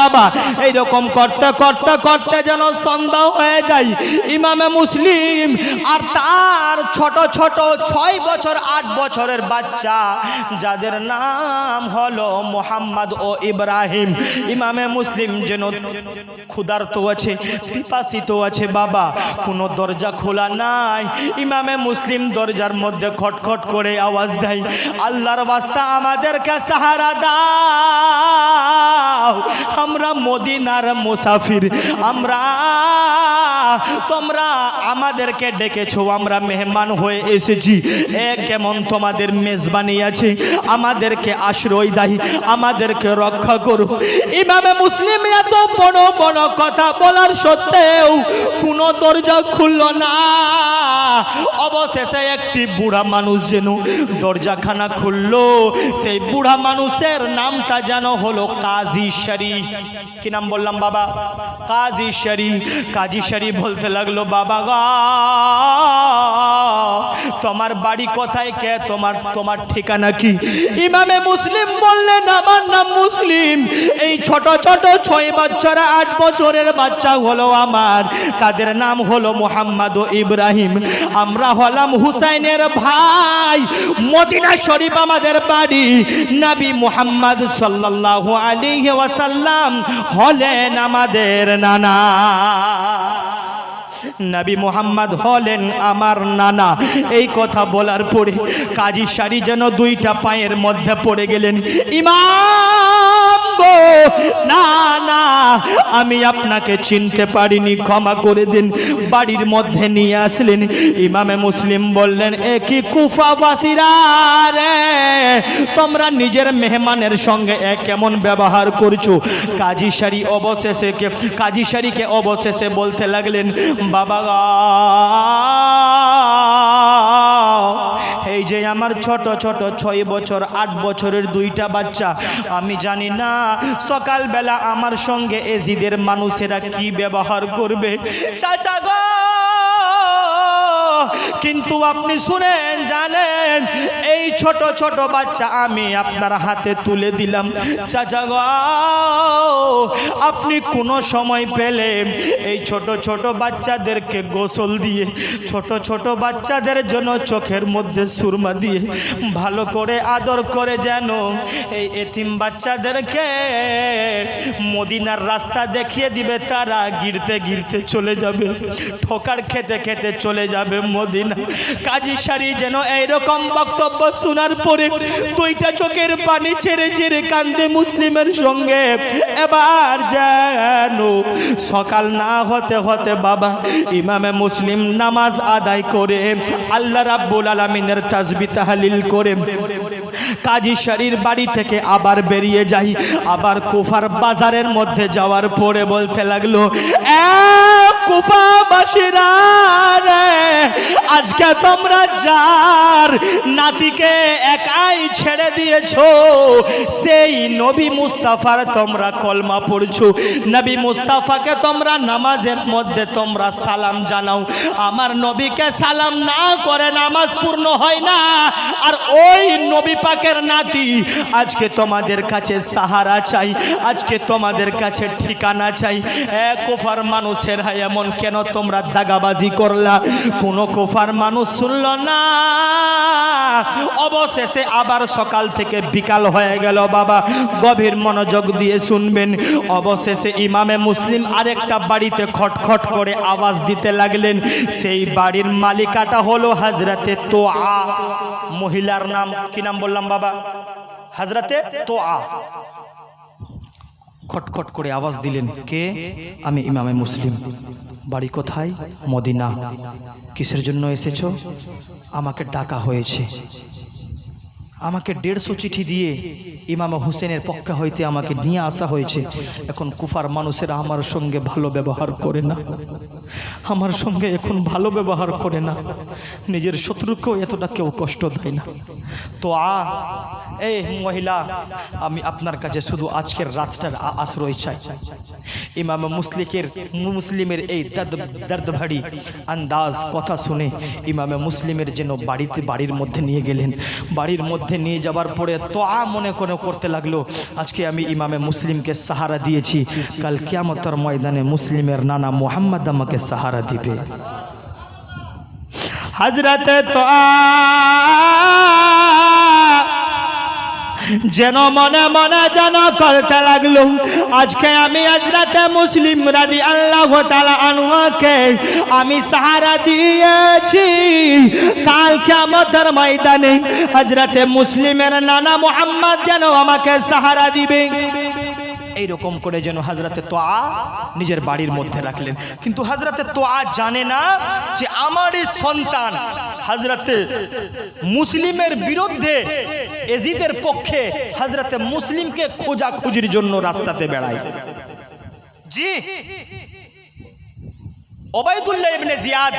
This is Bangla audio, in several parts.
বাবা। এইরকম করতে করতে করতে যেন সন্ধ্যা হয়ে যায়। ইমামে মুসলিম আর তার ছোট ছোট 6 বছর 8 বছরের বাচ্চা, যাদের নাম হলো মোহাম্মদ ও ইব্রাহিম, ইমামে মুসলিম যেন ক্ষুধার্ত আছে, পিপাসিত আছে বাবা। কোনো দরজা খোলা নাই। ইমামে মুসলিম দরজার মধ্যে খটখট করে আওয়াজ দেয়, আল্লাহর ওয়াস্তা আমাদেরকে সাহারা দাও, আমরা মদিনার মুসাফির, আমরা, তোমরা আমাদেরকে ডেকেছো, আমরা মেহমান হয়ে এসেছি, কেমন তোমাদের মেজবানি আছে, আমাদেরকে আশ্রয় দাও, আমাদেরকে রক্ষা করো। ইমামে মুসলিম এত বড় বড় কথা বলার সত্ত্বেও কোনো দরজা খুলল না। অবশেষে একটি বুড়া মানুষ যেন দরজাখানা খুললো। সেই বুড়া মানুষের নামটা যেন হলো কাজী শরীফ। কি নাম বললাম বাবা? কাজী শরীফ। কাজী শরীফ বলতে লাগলো, বাবা গো, তোমার বাড়ি কোথায়, কে তোমার ঠিকানা কি? ইমামে মুসলিম বললেন, আমার নাম মুসলিম, এই ছোট ছোট 6 বাচ্চারা 8 বছরের বাচ্চা হলো আমার, তাদের নাম হলো মোহাম্মদ ও ইব্রাহিম, আমরা হলাম হুসাইনের ভাই, মদিনা শরীফ আমাদের বাড়ি। নবী মুহাম্মদ সাল্লাল্লাহু আলাইহি ওয়াসাল্লাম হলেন আমাদের নানা, নবী মুহাম্মদ হলেন আমার নানা। এই কথা বলার পরে কাজী শরীফ যেন 2টা পায়ের মধ্যে পড়ে গেলেন, ইমাম গো, না না, আমি আপনাকে চিনতে পারিনি, ক্ষমা করে দিন। বাড়ির মধ্যে নিয়ে আসলেন। ইমামে মুসলিম বললেন, এ কি কুফাবাসীরা রে, তোমরা নিজের মেহমানের সঙ্গে কেমন ব্যবহার করছো? কাজী শরীফকে অবশেষে বলতে লাগলেন, বাবা গো, এই যে আমার ছোট ছোট 6 বছর 8 বছরের 2টা বাচ্চা, আমি জানি না সকালবেলা আমার সঙ্গে এজিদের মানুষেরা কি ব্যবহার করবে। চাচা গো, কিন্তু আপনি শুনেন, জানেন, এই ছোট ছোট বাচ্চা আমি আপনার হাতে তুলে দিলাম। চাচা গো, আপনি কোনো সময় পেলে এই ছোট ছোট বাচ্চাদেরকে গোসল দিয়ে, ছোট ছোট বাচ্চাদের জন্য চোখের মধ্যে সুরমা দিয়ে ভালো করে আদর করে, যেন এই এতিম বাচ্চাদেরকে মদিনার রাস্তা দেখিয়ে দিবে, তারা গিরতে গিরতে চলে যাবে, ঠোকার খেতে খেতে চলে যাবে মদিনা। কাজী শরীফ যেন এইরকম বক্তব্য শোনার পরে 2টা চোখের পানি ছেড়ে ছেড়ে কান্দে মুসলিমের সঙ্গে। এবার যেন সকাল না হতে হতে বাবা, ইমামে মুসলিম নামাজ আদায় করে আল্লাহ রাব্বুল আলামিনের তাসবিহ তাহলিল করে কাজী শরীফ বাড়ি থেকে আবার বেরিয়ে যাই। আবার কুফার বাজারের মধ্যে যাওয়ার পরে বলতে লাগলো, কুফাবাসীরা রে, আজকে তোমরা যার নাতিকে একাই ছেড়ে দিয়েছো, সেই নবী মুস্তাফার তোমরা কলমা পড়ছো, নবী মুস্তাফাকে তোমরা নামাজের মধ্যে তোমরা সালাম জানাও। আমার নবীকে সালাম না করে নামাজ পূর্ণ হয় না। আর ওই নবী পাকের নাতি আজকে তোমাদের কাছে সাহারা চাই, আজকে তোমাদের কাছে ঠিকানা চাই। কুফার মানুষের হায় এমন কেন তোমরা দাগাবাজি করলা? কোনো কুফার মানুষ শুনল না। অবশেষে আবার সকাল থেকে বিকাল হয়ে গেল বাবা, গভীর মনোযোগ দিয়ে শুনবেন। অবশেষে ইমামে মুসলিম আরেকটা বাড়িতে খটখট করে আওয়াজ দিতে লাগলেন। সেই বাড়ির মালিকাটা হলো হযরতে তোয়া। মহিলার নাম কি নাম বললাম বাবা? হযরতে তোয়া। খটখট করে আওয়াজ দিলেন, কে? আমি ইমামে মুসলিম। বাড়ি কোথায়? মদিনা। কিসের জন্য এসেছো? আমাকে ডাকা হয়েছে, আমাকে 150 চিঠি দিয়ে ইমাম হুসেনের পক্ষ হইতে আমাকে নিয়ে আসা হয়েছে। এখন কুফার মানুষেরা আমার সঙ্গে ভালো ব্যবহার করে না। আমার সঙ্গে এখন ভালো ব্যবহার করে না, নিজের শত্রুকেও এতটা কেউ কষ্ট দেয় না। তো এই মহিলা, আমি আপনার কাছে শুধু আজকের রাতটার আশ্রয় চাই। ইমাম মুসলিমের এই দর্দ ভারী আন্দাজ কথা শুনে ইমামে মুসলিমের যেন বাড়ির মধ্যে নিয়ে গেলেন। বাড়ির মধ্যে নিয়ে যাবার পরে তো মনে করতে লাগলো, আজকে আমি ইমামে মুসলিমকে সাহারা দিয়েছি, কাল কিয়ামতের ময়দানে মুসলিমের নানা মুহাম্মদ আমাকে সাহারা দিবে। হযরতে তো যেন মনে মনে যেন করতে লাগলো, আজকে আমি হযরতে মুসলিম রাদিয়াল্লাহু তাআলা আনহুকে আমি সাহারা দিয়েছি, কাল কিয়ামতের ময়দানে হযরতে মুসলিমের নানা মুহাম্মদ যেন আমাকে সাহারা দিবে। এইরকম করে যেন হযরতে তোয়া নিজের বাড়ির মধ্যে রাখলেন। কিন্তু হযরতে তোয়া জানে না যে আমারই সন্তান হযরতে মুসলিমের বিরুদ্ধে এজিদের পক্ষে হযরতে মুসলিমকে খোঁজাখুঁজির জন্য রাস্তাতে বেড়ায়। জি, ওবাইদুল্লাহ ইবনে জিয়াদ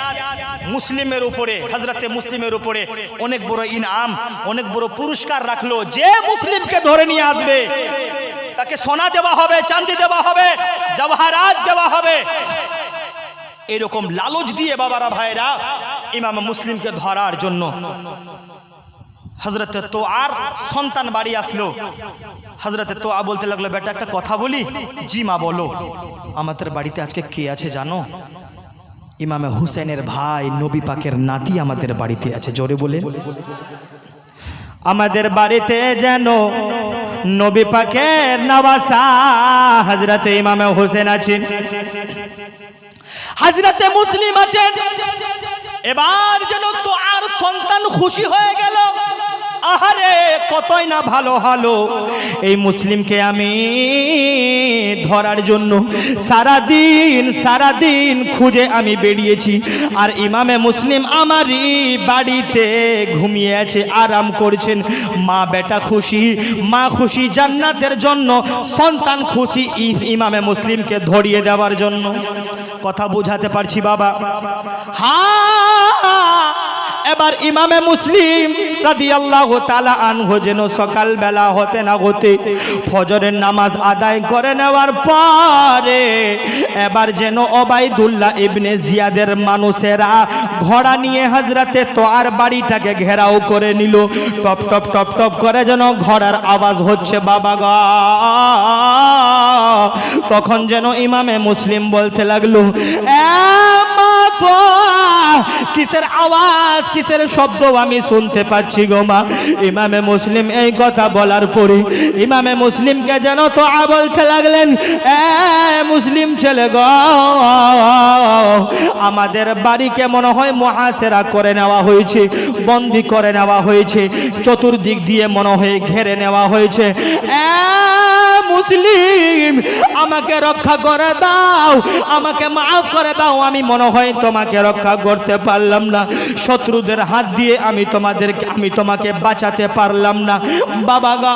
মুসলিমের উপরে, হযরতে মুসলিমের উপরে অনেক বড় ইনাম, অনেক বড় পুরস্কার রাখলো। যে মুসলিমকে ধরে নিয়ে আসবে তাকে সোনা দেওয়া হবে, চাঁদি দেওয়া হবে, জওহারাত দেওয়া হবে। এরকম লালচ দিয়ে বাবারা ভাইরা ইমাম মুসলিমকে ধরার জন্য হযরতে তোয়ার সন্তান বাড়ি আসলো। হযরতে তোয়া বলতে লাগলো, বেটা একটা কথা বলি। জি মা বলো। আমাদের বাড়িতে আজকে কে আছে জানো? ইমামে হুসেনের ভাই নবী পাকের নাতি আমাদের বাড়িতে আছে। জোরে বলেন। আমাদের বাড়িতে যেন নবী পাকের নওয়াসা হযরতে ইমামে হোসেন আছেন, হযরতে মুসলিম আছেন। এবার যেন তো আর সন্তান খুশি হয়ে গেল। আহারে কতই না ভালো হলো, এই মুসলিমকে আমি ধরার জন্য সারাদিন খুঁজে আমি বেরিয়েছি, আর ইমামে মুসলিম আমারই বাড়িতে ঘুমিয়ে আছে, আরাম করছেন। মা বেটা খুশি, মা খুশি জান্নাতের জন্য, সন্তান খুশি ইমামে মুসলিমকে ধরিয়ে দেওয়ার জন্য। কথা বুঝাতে পারছি বাবা? হ্যাঁ। এবার ইমামে মুসলিম রাদিয়াল্লাহু তাআলা আনহু যেন সকাল বেলা হতে না হতে ফজরের নামাজ আদায় করে নেওয়ার পরে এবার যেন ওবাইদুল্লাহ ইবনে জিয়াদের মানুষেরা ঘোড়া নিয়ে হযরতে তোয়ার বাড়িটাকে ঘেরাও করে নিল। টপ টপ টপ টপ করে যেন ঘোড়ার আওয়াজ হচ্ছে বাবা গো। তখন যেন ইমামে মুসলিম বলতে লাগলো, কিসের আওয়াজ, কিসের শব্দ আমি শুনতে পাচ্ছি গো মা? ইমামে মুসলিম এই কথা বলার পরে ইমামে মুসলিমকে যেন তো বলতে লাগলেন, মুসলিম ছেলে গো, আমাদের বাড়িকে মনে হয় মুহাসেরা করে নেওয়া হয়েছে, বন্দি করে নেওয়া হয়েছে, চতুর্দিক দিয়ে মনে হয় ঘেরে নেওয়া হয়েছে। মুসলিম আমাকে রক্ষা করে দাও, আমাকে মাফ করে দাও, আমি মনে হয় তোমাকে রক্ষা করতে পারলাম না, শত্রুদের হাত দিয়ে আমি তোমাকে বাঁচাতে পারলাম না বাবা গো।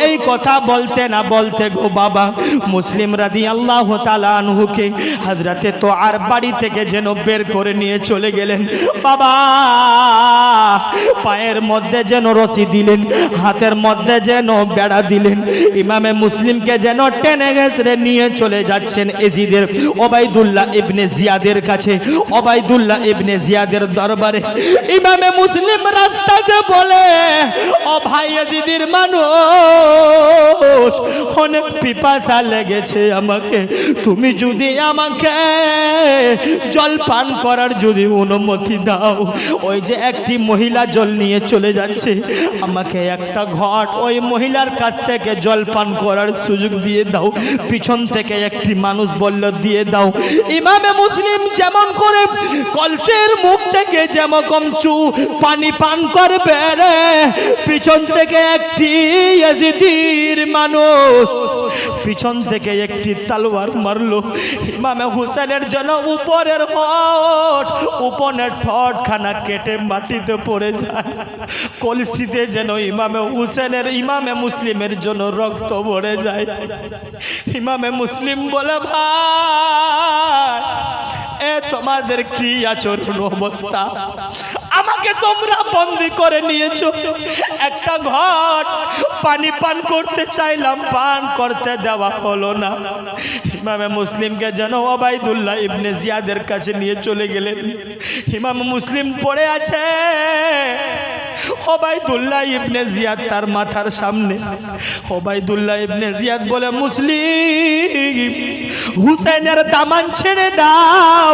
এই কথা বলতে না বলতে গো বাবা মুসলিম রাদিয়াল্লাহু তাআলা আনহুকে হযরতে তোয়ার বাড়ি থেকে যেন বের করে নিয়ে চলে গেলেন বাবা। পায়ের মধ্যে যেন রশি দিলেন, হাতের মধ্যে যেন বেড়া দিলেন, ইমামে মুসলিমকে যেন টেনে ঘেঁষড়ে নিয়ে চলে যাচ্ছেন এজিদের ওবাইদুল্লাহ ইবনে জিয়াদের কাছে, ওবাইদুল্লাহ ইবনে জিয়াদের দরবারে। ইমামে মুসলিম রাস্তাতে বলে, ও ভাই এজিদের মানুষ, অনেক পিপাসা লেগেছে আমাকে, তুমি যদি আমাকে জল পান করার যদি অনুমতি দাও। ওই যে একটি মহিলা জল নিয়ে চলে যাচ্ছে, আমাকে একটা ঘট ওই মহিলার কাছ থেকে জল পান করার সুযোগ দিয়ে দাও। পিছন থেকে একটি মানুষ বলল, দিয়ে দাও। ইমামে মুসলিম যেমন করে কলসের মুখ থেকে যেমন কমচু পানি পান করবে রে, পিছন থেকে একটি ইয়াজিদির মানুষ পিছন থেকে একটি তলোয়ার মারলো ইমামে হুসেনের জন্য উপরের ঠোঁটখানা কেটে মাটিতে পড়ে যায়। কলসিতে যেন ইমামে মুসলিমের জন্য রক্ত ভরে যায়। ইমামে মুসলিম বলে, ভাই এ তোমাদের কি আচরণ অবস্থা? আমাকে তোমরা বন্দি করে নিয়েছো, একটা ঘট পানি পান করতে চাইলাম, পান করতে দেওয়া হলো না। ইমামে মুসলিমকে যেন ওবাইদুল্লাহ ইবনে জিয়াদের কাছে নিয়ে চলে গেলেন। ইমাম মুসলিম পড়ে আছে, ওবাইদুল্লাহ ইবনে জিয়াদ তার মাথার সামনে। ওবাইদুল্লাহ ইবনে জিয়াদ বলে, মুসলিম হুসেনের দামান ছেড়ে দাও,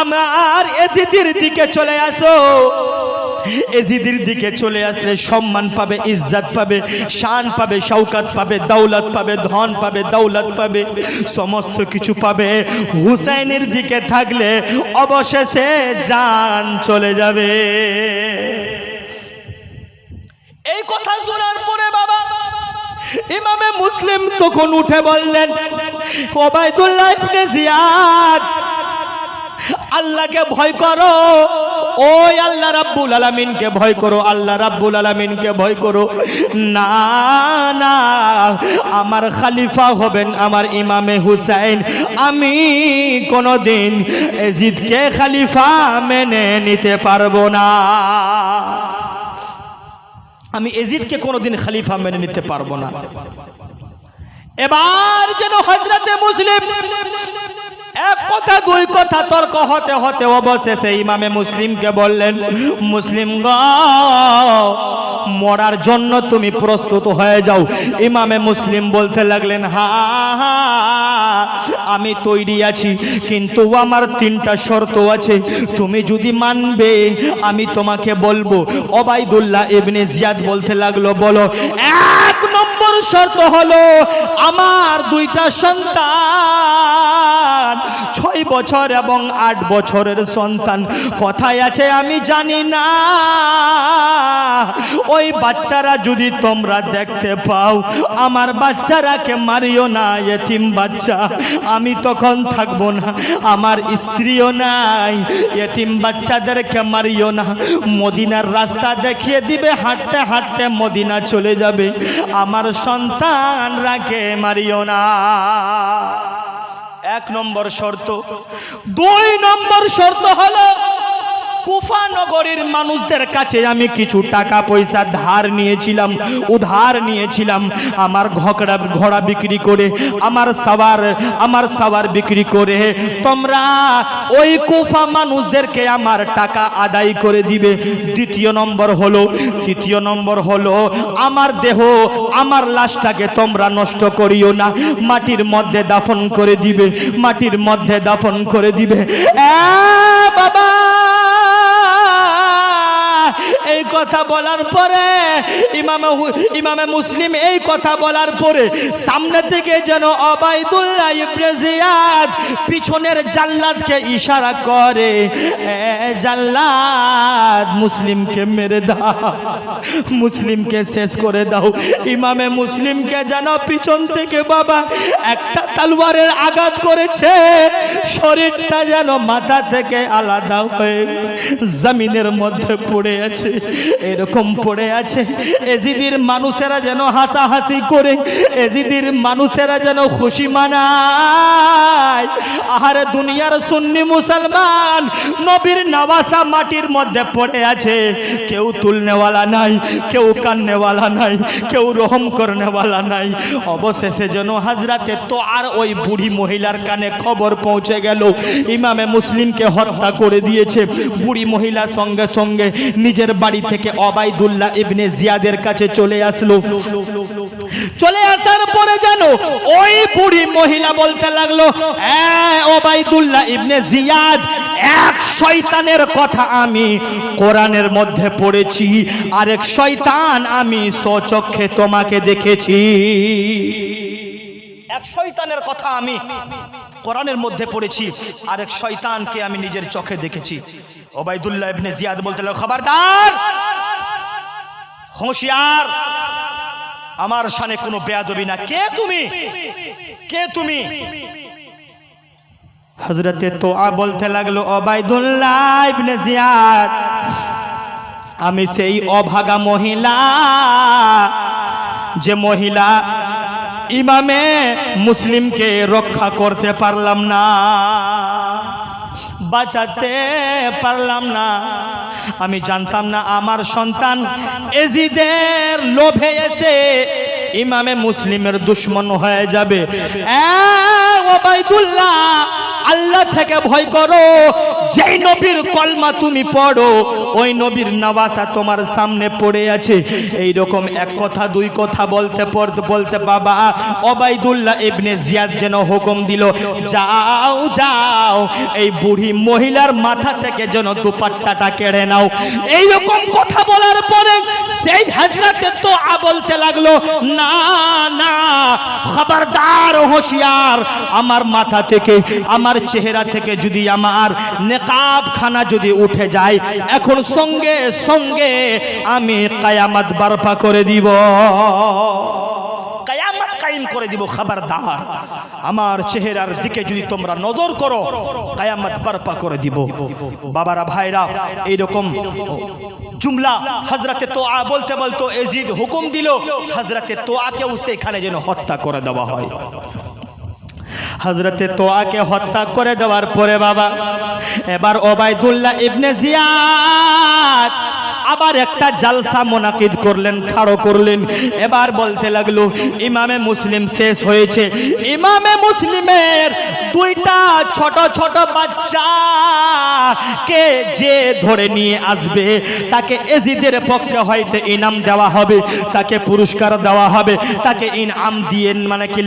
আমার এজিদের দিকে চলে আসো। এজিদের দিকে চলে আসলে সম্মান পাবে, ইজ্জত পাবে, শান পাবে, শওকত পাবে, দৌলত পাবে, ধন পাবে, দৌলত পাবে, সমস্ত কিছু পাবে। হুসাইনের দিকে থাকলে অবশেষে জান চলে যাবে। এই কথা শোনার পরে বাবা ইমামে মুসলিম তখন উঠে বললেন, ওবাইদুল্লাহ ইবনে জিয়াদ, আল্লাহকে ভয় করো, ওই আল্লাহ রাব্বুল আলামিনকে ভয় করো, আল্লাহ রাব্বুল আলামিনকে ভয় করো। না না, আমার খলিফা হবেন আমার ইমামে হুসাইন, আমি কোনোদিন এজিদকে খলিফা মেনে নিতে পারবো না। আমি এজিদকে কোনোদিন খলিফা মেনে নিতে পারবো না। এবার যেন হযরতে মুসলিম এক কথা দুই কথা তর্ক হতে হতে অবশেষে ইমামে মুসলিমকে বললেন, মুসলিম গো, মরার জন্য তুমি প্রস্তুত হয়ে যাও। ইমামে মুসলিম বলতে লাগলেন, হ্যাঁ আমি তৈরি আছি, কিন্তু আমার তিনটা শর্ত আছে, তুমি যদি মানবে আমি তোমাকে বলবো। ওবাইদুল্লাহ ইবনে জিয়াদ বলতে লাগলো, বলো। এক নম্বর শর্ত হলো, আমার দুইটা সন্তান, 6 বছর এবং 8 বছরের সন্তান। কথায় আছে আমি জানি না, ওই বাচ্চারা যদি তোমরা দেখতে পাও, আমার বাচ্চারাকে মারিও না, এতিম বাচ্চা, আমি তখন থাকবো না, আমার স্ত্রীও নাই, এতিম বাচ্চাদেরকে মারিও না। মদিনার রাস্তা দেখিয়ে দিবে, হাঁটতে হাঁটতে মদিনা চলে যাবে, আমার সন্তানরাকে মারিও না। 1 নম্বর শর্ত। 2 নম্বর শর্ত হলো, কুফা নগরীর মানুষদের কাছে আমি কিছু টাকা পয়সা ধার নিয়েছিলাম, উধার নিয়েছিলাম, আমার ঘোড়া বিক্রি করে, আমার সাওয়ার বিক্রি করে তোমরা ওই কুফা মানুষদেরকে আমার টাকা আদায় করে দিবে। 3 নম্বর হলো আমার দেহ, আমার লাশটাকে তোমরা নষ্ট করিও না, মাটির মধ্যে দাফন করে দিবে, মাটির মধ্যে দাফন করে দিবে। বাবা, এই কথা বলার পরে ইমামে মুসলিম এই কথা বলার পরে সামনে থেকে যেন ওবাইদুল্লাহ ইবনে জিয়াদ পিছনের জাল্লাদকে ইশারা করে, জাল্লাদ মুসলিমকে মেরে দাও, মুসলিমকে শেষ করে দাও। ইমামে মুসলিমকে যেন পিছন থেকে বাবা একটা তলোয়ারের আঘাত করেছে, শরীরটা যেন মাথা থেকে আলাদা হয়ে জমিনের মধ্যে পড়ে আছে, এরকম পড়ে আছে। এজিদির মানুষেরা যেন হাসাহাসি করে, এজিদির মানুষেরা যেন খুশি মানায়। আহারে দুনিয়ার সুন্নি মুসলমান, নবীর নওয়াসা মাটির মধ্যে পড়ে আছে, কেউ তুলনেওয়ালা নাই, কেউ কান্নেওয়ালা নাই, কেউ রহম করনেওয়ালা নাই। অবশেষে যেন হযরতে তো আর ওই বুড়ি মহিলার কানে খবর পৌঁছে গেল, ইমামে মুসলিমকে হত্যা করে দিয়েছে। বুড়ি মহিলা সঙ্গে সঙ্গে নিজের বাড়ি থেকে ওবাইদুল্লাহ ইবনে জিয়াদের কাছে চলে আসলো। চলে আসার পরে জানো ওই বুড়ি মহিলা বলতে লাগলো, ওবাইদুল্লাহ ইবনে জিয়াদ, এক শয়তানের কথা আমি কোরআনের মধ্যে পড়েছি, আরেক শয়তান আমি স্বচক্ষে তোমাকে দেখেছি। এক শয়তানের কথা আমি কোরআনের মধ্যে পড়েছি, আরেক শয়তানকে আমি নিজের চোখে দেখেছি। ওবাইদুল্লাহ ইবনে জিয়াদ বলতে লাগলো, খবরদার, হুঁশিয়ার, আমার শানে কোনো বেয়াদবি না। কে তুমি, কে তুমি? হযরতে তোয়া বলতে লাগলো, ওবাইদুল্লাহ ইবনে জিয়াদ, আমি সেই অভাগা মহিলা, যে মহিলা ইমামে মুসলিমকে রক্ষা করতে পারলাম না, বাঁচাতে পারলাম না। আমি জানতাম না আমার সন্তান এজিদের লোভে এসে ইমামে মুসলিমের দুশমন হয়ে যাবে। ওবাইদুল্লাহ, আল্লাহ থেকে ভয় করো। যেই নবীর কলমা তুমি পড়ো, ওই নবীর নওয়াসা তোমার সামনে পড়ে আছে। এই রকম এক কথা দুই কথা বলতে বলতে বাবা ওবাইদুল্লাহ ইবনে জিয়াদ যেন হুকুম দিল, যাও যাও, এই বুড়ি মহিলার মাথা থেকে যেন দুপাট্টাটা কেড়ে নাও। এই রকম কথা বলার পরে সেই হযরতে তোয়া বলতে লাগলো, না না, খবরদার, হোশিয়ার, আমার মাথা থেকে, আমার চেহারা থেকে যদি আমার নেকাব খানা যদি উঠে যায়, এখন সঙ্গে সঙ্গে আমি কিয়ামত বরপা করে দিব, কিয়ামত কায়েম করে দিব। খবরদার, আমার চেহারার দিকে যদি তোমরা নজর করো, কিয়ামত বরপা করে দিব। বাবারা, ভাইরা, এইরকম জুমলা হযরতে তোয়া বলতে বলতো এজিদ হুকুম দিল হযরতে তোয়াকেও সেখানে যেন হত্যা করে দেওয়া হয়। হযরতে তোয়াকে হত্যা করে দেওয়ার পরে বাবা এবার ওবাইদুল্লাহ ইবনে জিয়াদ আবার একটা জালসা মুনাকিদ করলেন, খাড়ো করলেন। এবার বলতে লাগলো, ইমামে মুসলিম শেষ হয়েছে, ইমামে মুসলিমের দুইটা ছোট ছোট বাচ্চাকে যে ধরে নিয়ে আসবে তাকে এজিদের পক্ষে হয়তো ইনাম দেওয়া হবে, তাকে পুরস্কার দেওয়া হবে, তাকে ইনাম দিয়ে মানে কি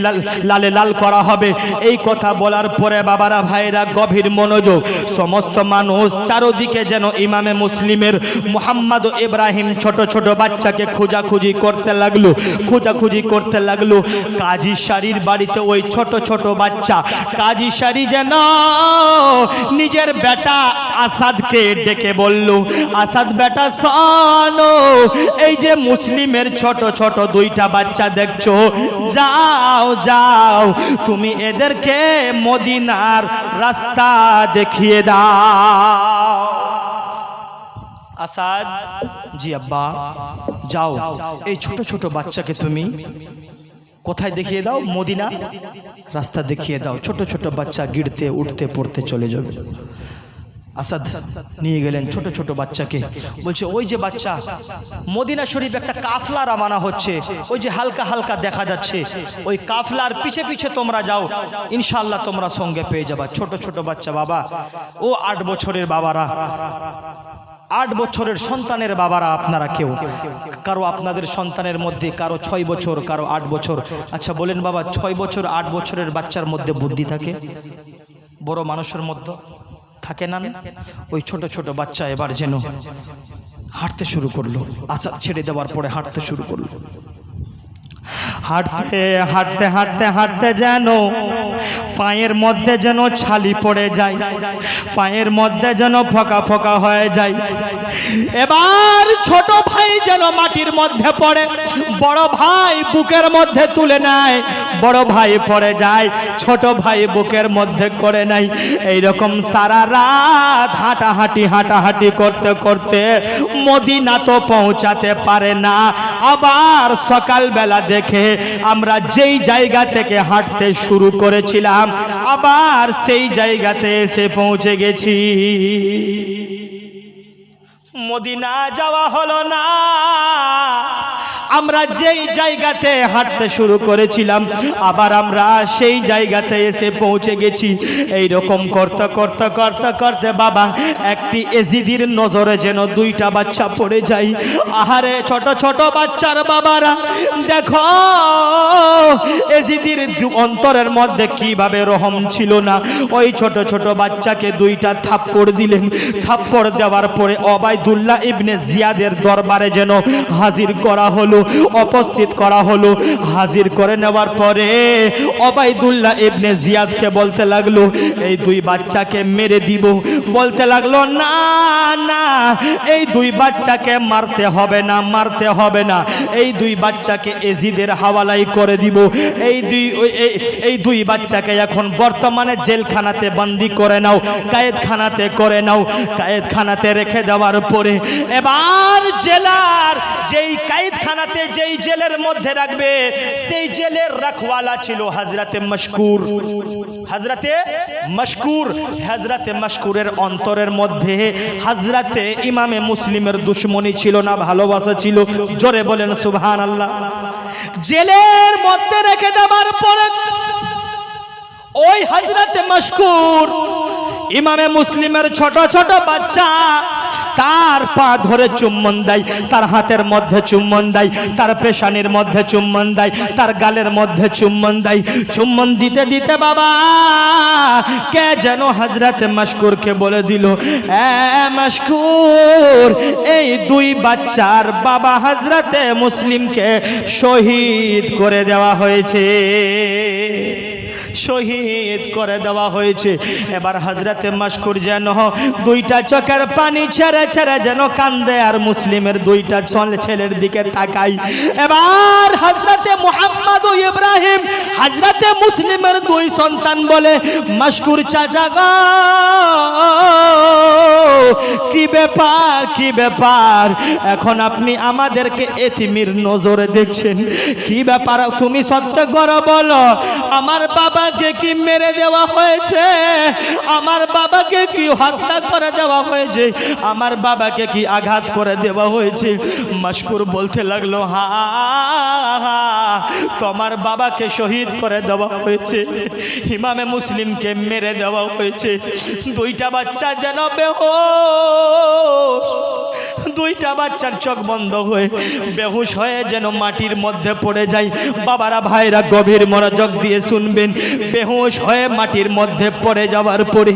লালে লাল করা হবে। এই কথা বলার পরে বাবারা, ভাইরা, গভীর মনোযোগ, সমস্ত মানুষ চারদিকে যেন ইমামে মুসলিমের মুহাম্মদ ইব্রাহিম ছোট ছোট বাচ্চাকে খোঁজাখুঁজি করতে লাগলো, খোঁজাখুঁজি করতে লাগলো। কাজী শাড়ির বাড়িতে ওই ছোট ছোট বাচ্চা, কাজী শাড়ি যেন নিজের বেটা আসাদকে ডেকে বলল, আসাদ বেটা শোনো, এই যে মুসলিমের ছোট ছোট দুইটা বাচ্চা দেখছো, যাও যাও, তুমি এদেরকে মদিনার রাস্তা দেখিয়ে দাও। আসাদ, জি আব্বা, যাও, এই ছোট ছোট বাচ্চাকে তুমি কোথায় দেখিয়ে দাও? মদিনা রাস্তা দেখিয়ে দাও। ছোট ছোট বাচ্চা গিড়তে উঠতে পড়তে চলে যাবে। আসাদ নিয়ে গেলেন ছোট ছোট বাচ্চাকে, বলছে ওই যে বাচ্চা, মদিনা শরীফ একটা কাফলা রওনা হচ্ছে, ওই যে হালকা হালকা দেখা যাচ্ছে, ওই কাফলার পিছে পিছে তোমরা যাও, ইনশাআল্লাহ তোমরা সঙ্গে পেয়ে যাবা। ছোট ছোট বাচ্চা বাবা, ও 8 বছরের বাবারা, 8 বছরের সন্তানের বাবারা, আপনারা কেউ কারো আপনাদের সন্তানের মধ্যে কারো 6 বছর, কারো 8 বছর, আচ্ছা বলেন বাবা, 6 বছর 8 বছরের বাচ্চার মধ্যে বুদ্ধি থাকে? বড় মানুষের মধ্যে থাকে না? ওই ছোট ছোট বাচ্চা এবার যেন হাঁটতে শুরু করলো। আসাদ ছেড়ে দেওয়ার পরে হাঁটতে শুরু করলো। হাঁটতে হাঁটতে হাঁটতে হাঁটতে যেন পায়ের মধ্যে যেন ছালি পড়ে যায়, পায়ের মধ্যে যেন ফোকা ফোকা হয়ে যায়। এবার ছোট ভাই যেন মাটির মধ্যে পড়ে, বড় ভাই বুকের মধ্যে তুলে নেয়, বড় ভাই পড়ে যায়, ছোট ভাই বুকের মধ্যে করে নাই। এইরকম সারা রাত হাঁটাহাঁটি হাঁটাহাঁটি করতে করতে মদিনা তো পৌঁছাতে পারে না। আবার সকালবেলা দেখে আমরা যেই জায়গা থেকে হাঁটতে শুরু করেছিলাম আবার সেই জায়গাতে এসে পৌঁছে গেছি। মদিনা যাওয়া হলো না, আমরা যেই জায়গাতে হাঁটতে শুরু করেছিলাম আবার আমরা সেই জায়গাতে এসে পৌঁছে গেছি। এই রকম করতে করতে করতে করতে বাবা একটি এজিদির নজরে যেন 2টা বাচ্চা পড়ে যায়। আহারে ছোট ছোট বাচ্চার বাবারা, দেখো এজিদির অন্তরের মধ্যে কিভাবে রহম ছিল না। ওই ছোট ছোট বাচ্চাকে 2টা থাপ্পড় দিলেন। থাপ্পড় দেওয়ার পরে ওবাইদুল্লাহ ইবনে জিয়াদের দরবারে যেন হাজির করা হলো। উপস্থিত করা হলো। হাজির করে নেওয়ার পরে ওবাইদুল্লাহ ইবনে জিয়াদকে বলতে লাগলো, এই দুই বাচ্চাকে মেরে দিব। বলতে লাগলো, না না, এই দুই বাচ্চাকে মারতে হবে না, মারতে হবে না, এই দুই বাচ্চাকে এজিদের হাওয়ালাই করে দিব। এই দুই বাচ্চাকে এখন বর্তমানে জেলখানাতে বন্দী করে নাও, কায়েদখানাতে করে নাও। কায়েদখানাতে রেখে দেওয়ার পরে এবার জেলার যেই কায়েদখানাতে যেই জেলের মধ্যে রাখবে সেই জেলের রাখওয়ালা ছিল হযরতে মশকুর। হযরতে মশকুর, হযরতে মশকুরের অন্তরের মধ্যে হযরতে ইমামে মুসলিমের দুশমনী ছিল না, ভালোবাসা ছিল। জোরে বলেন সুবহানাল্লাহ। জেলের মধ্যে রেখে দেওয়ার পরে ওই হযরতে মশকুর ইমামে মুসলিমের ছোট ছোট বাচ্চা তার পা ধরে চুম্বন দেয়, তার হাতের মধ্যে চুম্বন দেয়, তার পেশানির মধ্যে চুম্বন দেয়, তার গালের মধ্যে চুম্বন দেয়। চুম্বন দিতে দিতে বাবা কে যেন হযরতে মশকুরকে বলে দিল, মশকুর, এই দুই বাচ্চার বাবা হযরতে মুসলিমকে শহীদ করে দেওয়া হয়েছে, শহীদ করে দেওয়া হয়েছে। এবার হযরতে মশকুর যেন দুইটা চোখের পানি ছেড়ে ছেড়ে যেন কান্দে আর মুসলিমের দুইটা ছেলের দিকে তাকাই। এবার হযরতে মুহাম্মদ ও ইব্রাহিম হযরতে মুসলিমের দুই সন্তান বলে, মশকুর চাচা গো, কি ব্যাপার, কি ব্যাপার, এখন আপনি আমাদেরকে এতিমের নজরে দেখছেন, কি ব্যাপার? তুমি সত্য করে বলো, আমার বাবাকে কি মেরে দেওয়া হয়েছে? আমার বাবাকে কি হত্যা করে দেওয়া হয়েছে? আমার বাবাকে কি আঘাত করে দেওয়া হয়েছে? মশকুর বলতে লাগলো, হ্যাঁ, তোমার বাবাকে শহীদ করে দেওয়া হয়েছে, ইমামে মুসলিমকে মেরে দেওয়া হয়েছে। দুইটা বাচ্চা যেন বেহুশ, দুইটা বাচ্চার চোখ বন্ধ হয়ে বেহুশ হয়ে যেন মাটির মধ্যে পড়ে যায়। বাবারা ভাইরা গভীর মনোযোগ দিয়ে শুনবেন। বেহুশ হয়ে মাটির মধ্যে পড়ে যাওয়ার পরে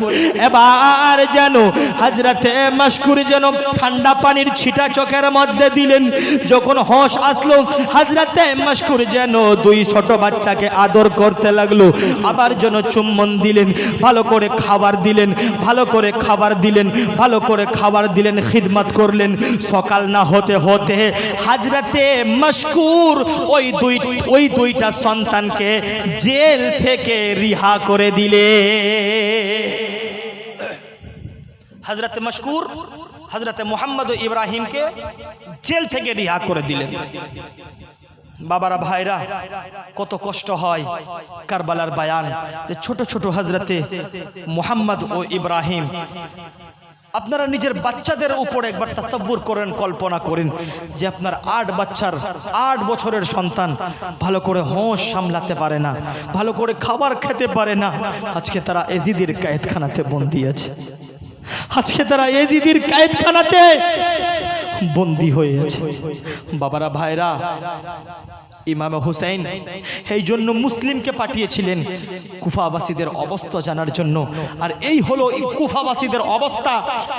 এবার যেন হযরতে মশকুর যেন ঠান্ডা পানির ছিটা চোখের মধ্যে দিলেন। যখন হোশ আসলো হযরতে মশকুর যেন দুই ছোট বাচ্চাকে আদর করতে লাগলো, আবার যেন চুম্বন দিলেন, ভালো করে খাবার দিলেন, ভালো করে খাবার দিলেন, ভালো করে খাবার দিলেন, খিদমত করলেন। সকাল না হতে হতে হযরতে মশকুর ওই দুইটা সন্তানকে জেল থেকে রিহা করে দিলে। হযরতে মশকুর হযরতে মুহাম্মদ ও ইব্রাহিমকে জেল থেকে রিহা করে দিলেন। বাবারা ভাইরা, কত কষ্ট হয় কারবালার বায়ান, যে ছোট ছোট হযরতে মুহাম্মদ ও ইব্রাহিম। আপনারা নিজের বাচ্চাদের উপর একবার তাসাব্বুর করেন, কল্পনা করেন যে আপনার 8 বছরের সন্তান ভালো করে হোশ সামলাতে পারে না, ভালো করে খাবার খেতে পারে না। আজকে তারা এজিদের কায়েদখানাতে বন্দী আছে, আজকে তারা এজিদের কায়েদখানাতে বন্দী হয়ে আছে। বাবারা ভাইরা, ইমাম হুসাইন এই জন্য মুসলিমকে পাঠিয়েছিলেন কুফাবাসীদের অবস্থা জানার জন্য। আর এই হলো কুফাবাসীদের অবস্থা।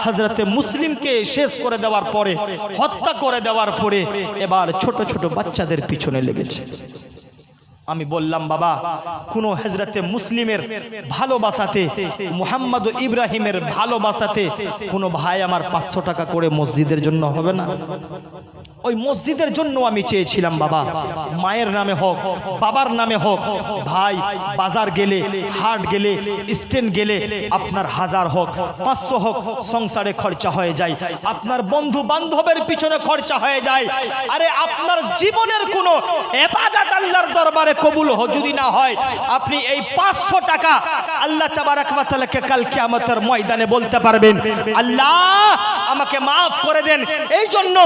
হযরতে মুসলিমকে শেষ করে দেওয়ার পরে, হত্যা করে দেওয়ার পরে এবার ছোট ছোট বাচ্চাদের পিছনে লেগেছে। আমি বললাম বাবা, কোন হযরতে মুসলিমের ভালোবাসাতে, মুহাম্মদ ও ইব্রাহিমের ভালোবাসাতে কোন ভাই আমার 500 টাকা করে মসজিদের জন্য হবে না? ওই মসজিদের জন্য আমি চেয়েছিলাম বাবা, মায়ের নামে হোক, বাবার নামে হোক। ভাই বাজার গেলে, হাট গেলে, স্ট্যান্ড গেলে আপনার 1000 হোক, 500 হোক, সংসারে খরচা হয়ে যায়, আপনার বন্ধু বান্ধবের পিছনে খরচা হয়ে যায়। আরে আপনার জীবনের কোনো ইবাদত আল্লাহর দরবারে কবুল যদি না হয়, আপনি এই 500 টাকা আল্লাহ তাবারক ওয়া তাআলাকে কাল কিয়ামতের ময়দানে বলতে পারবেন, আল্লাহ আমাকে মাফ করে দেন। এই জন্য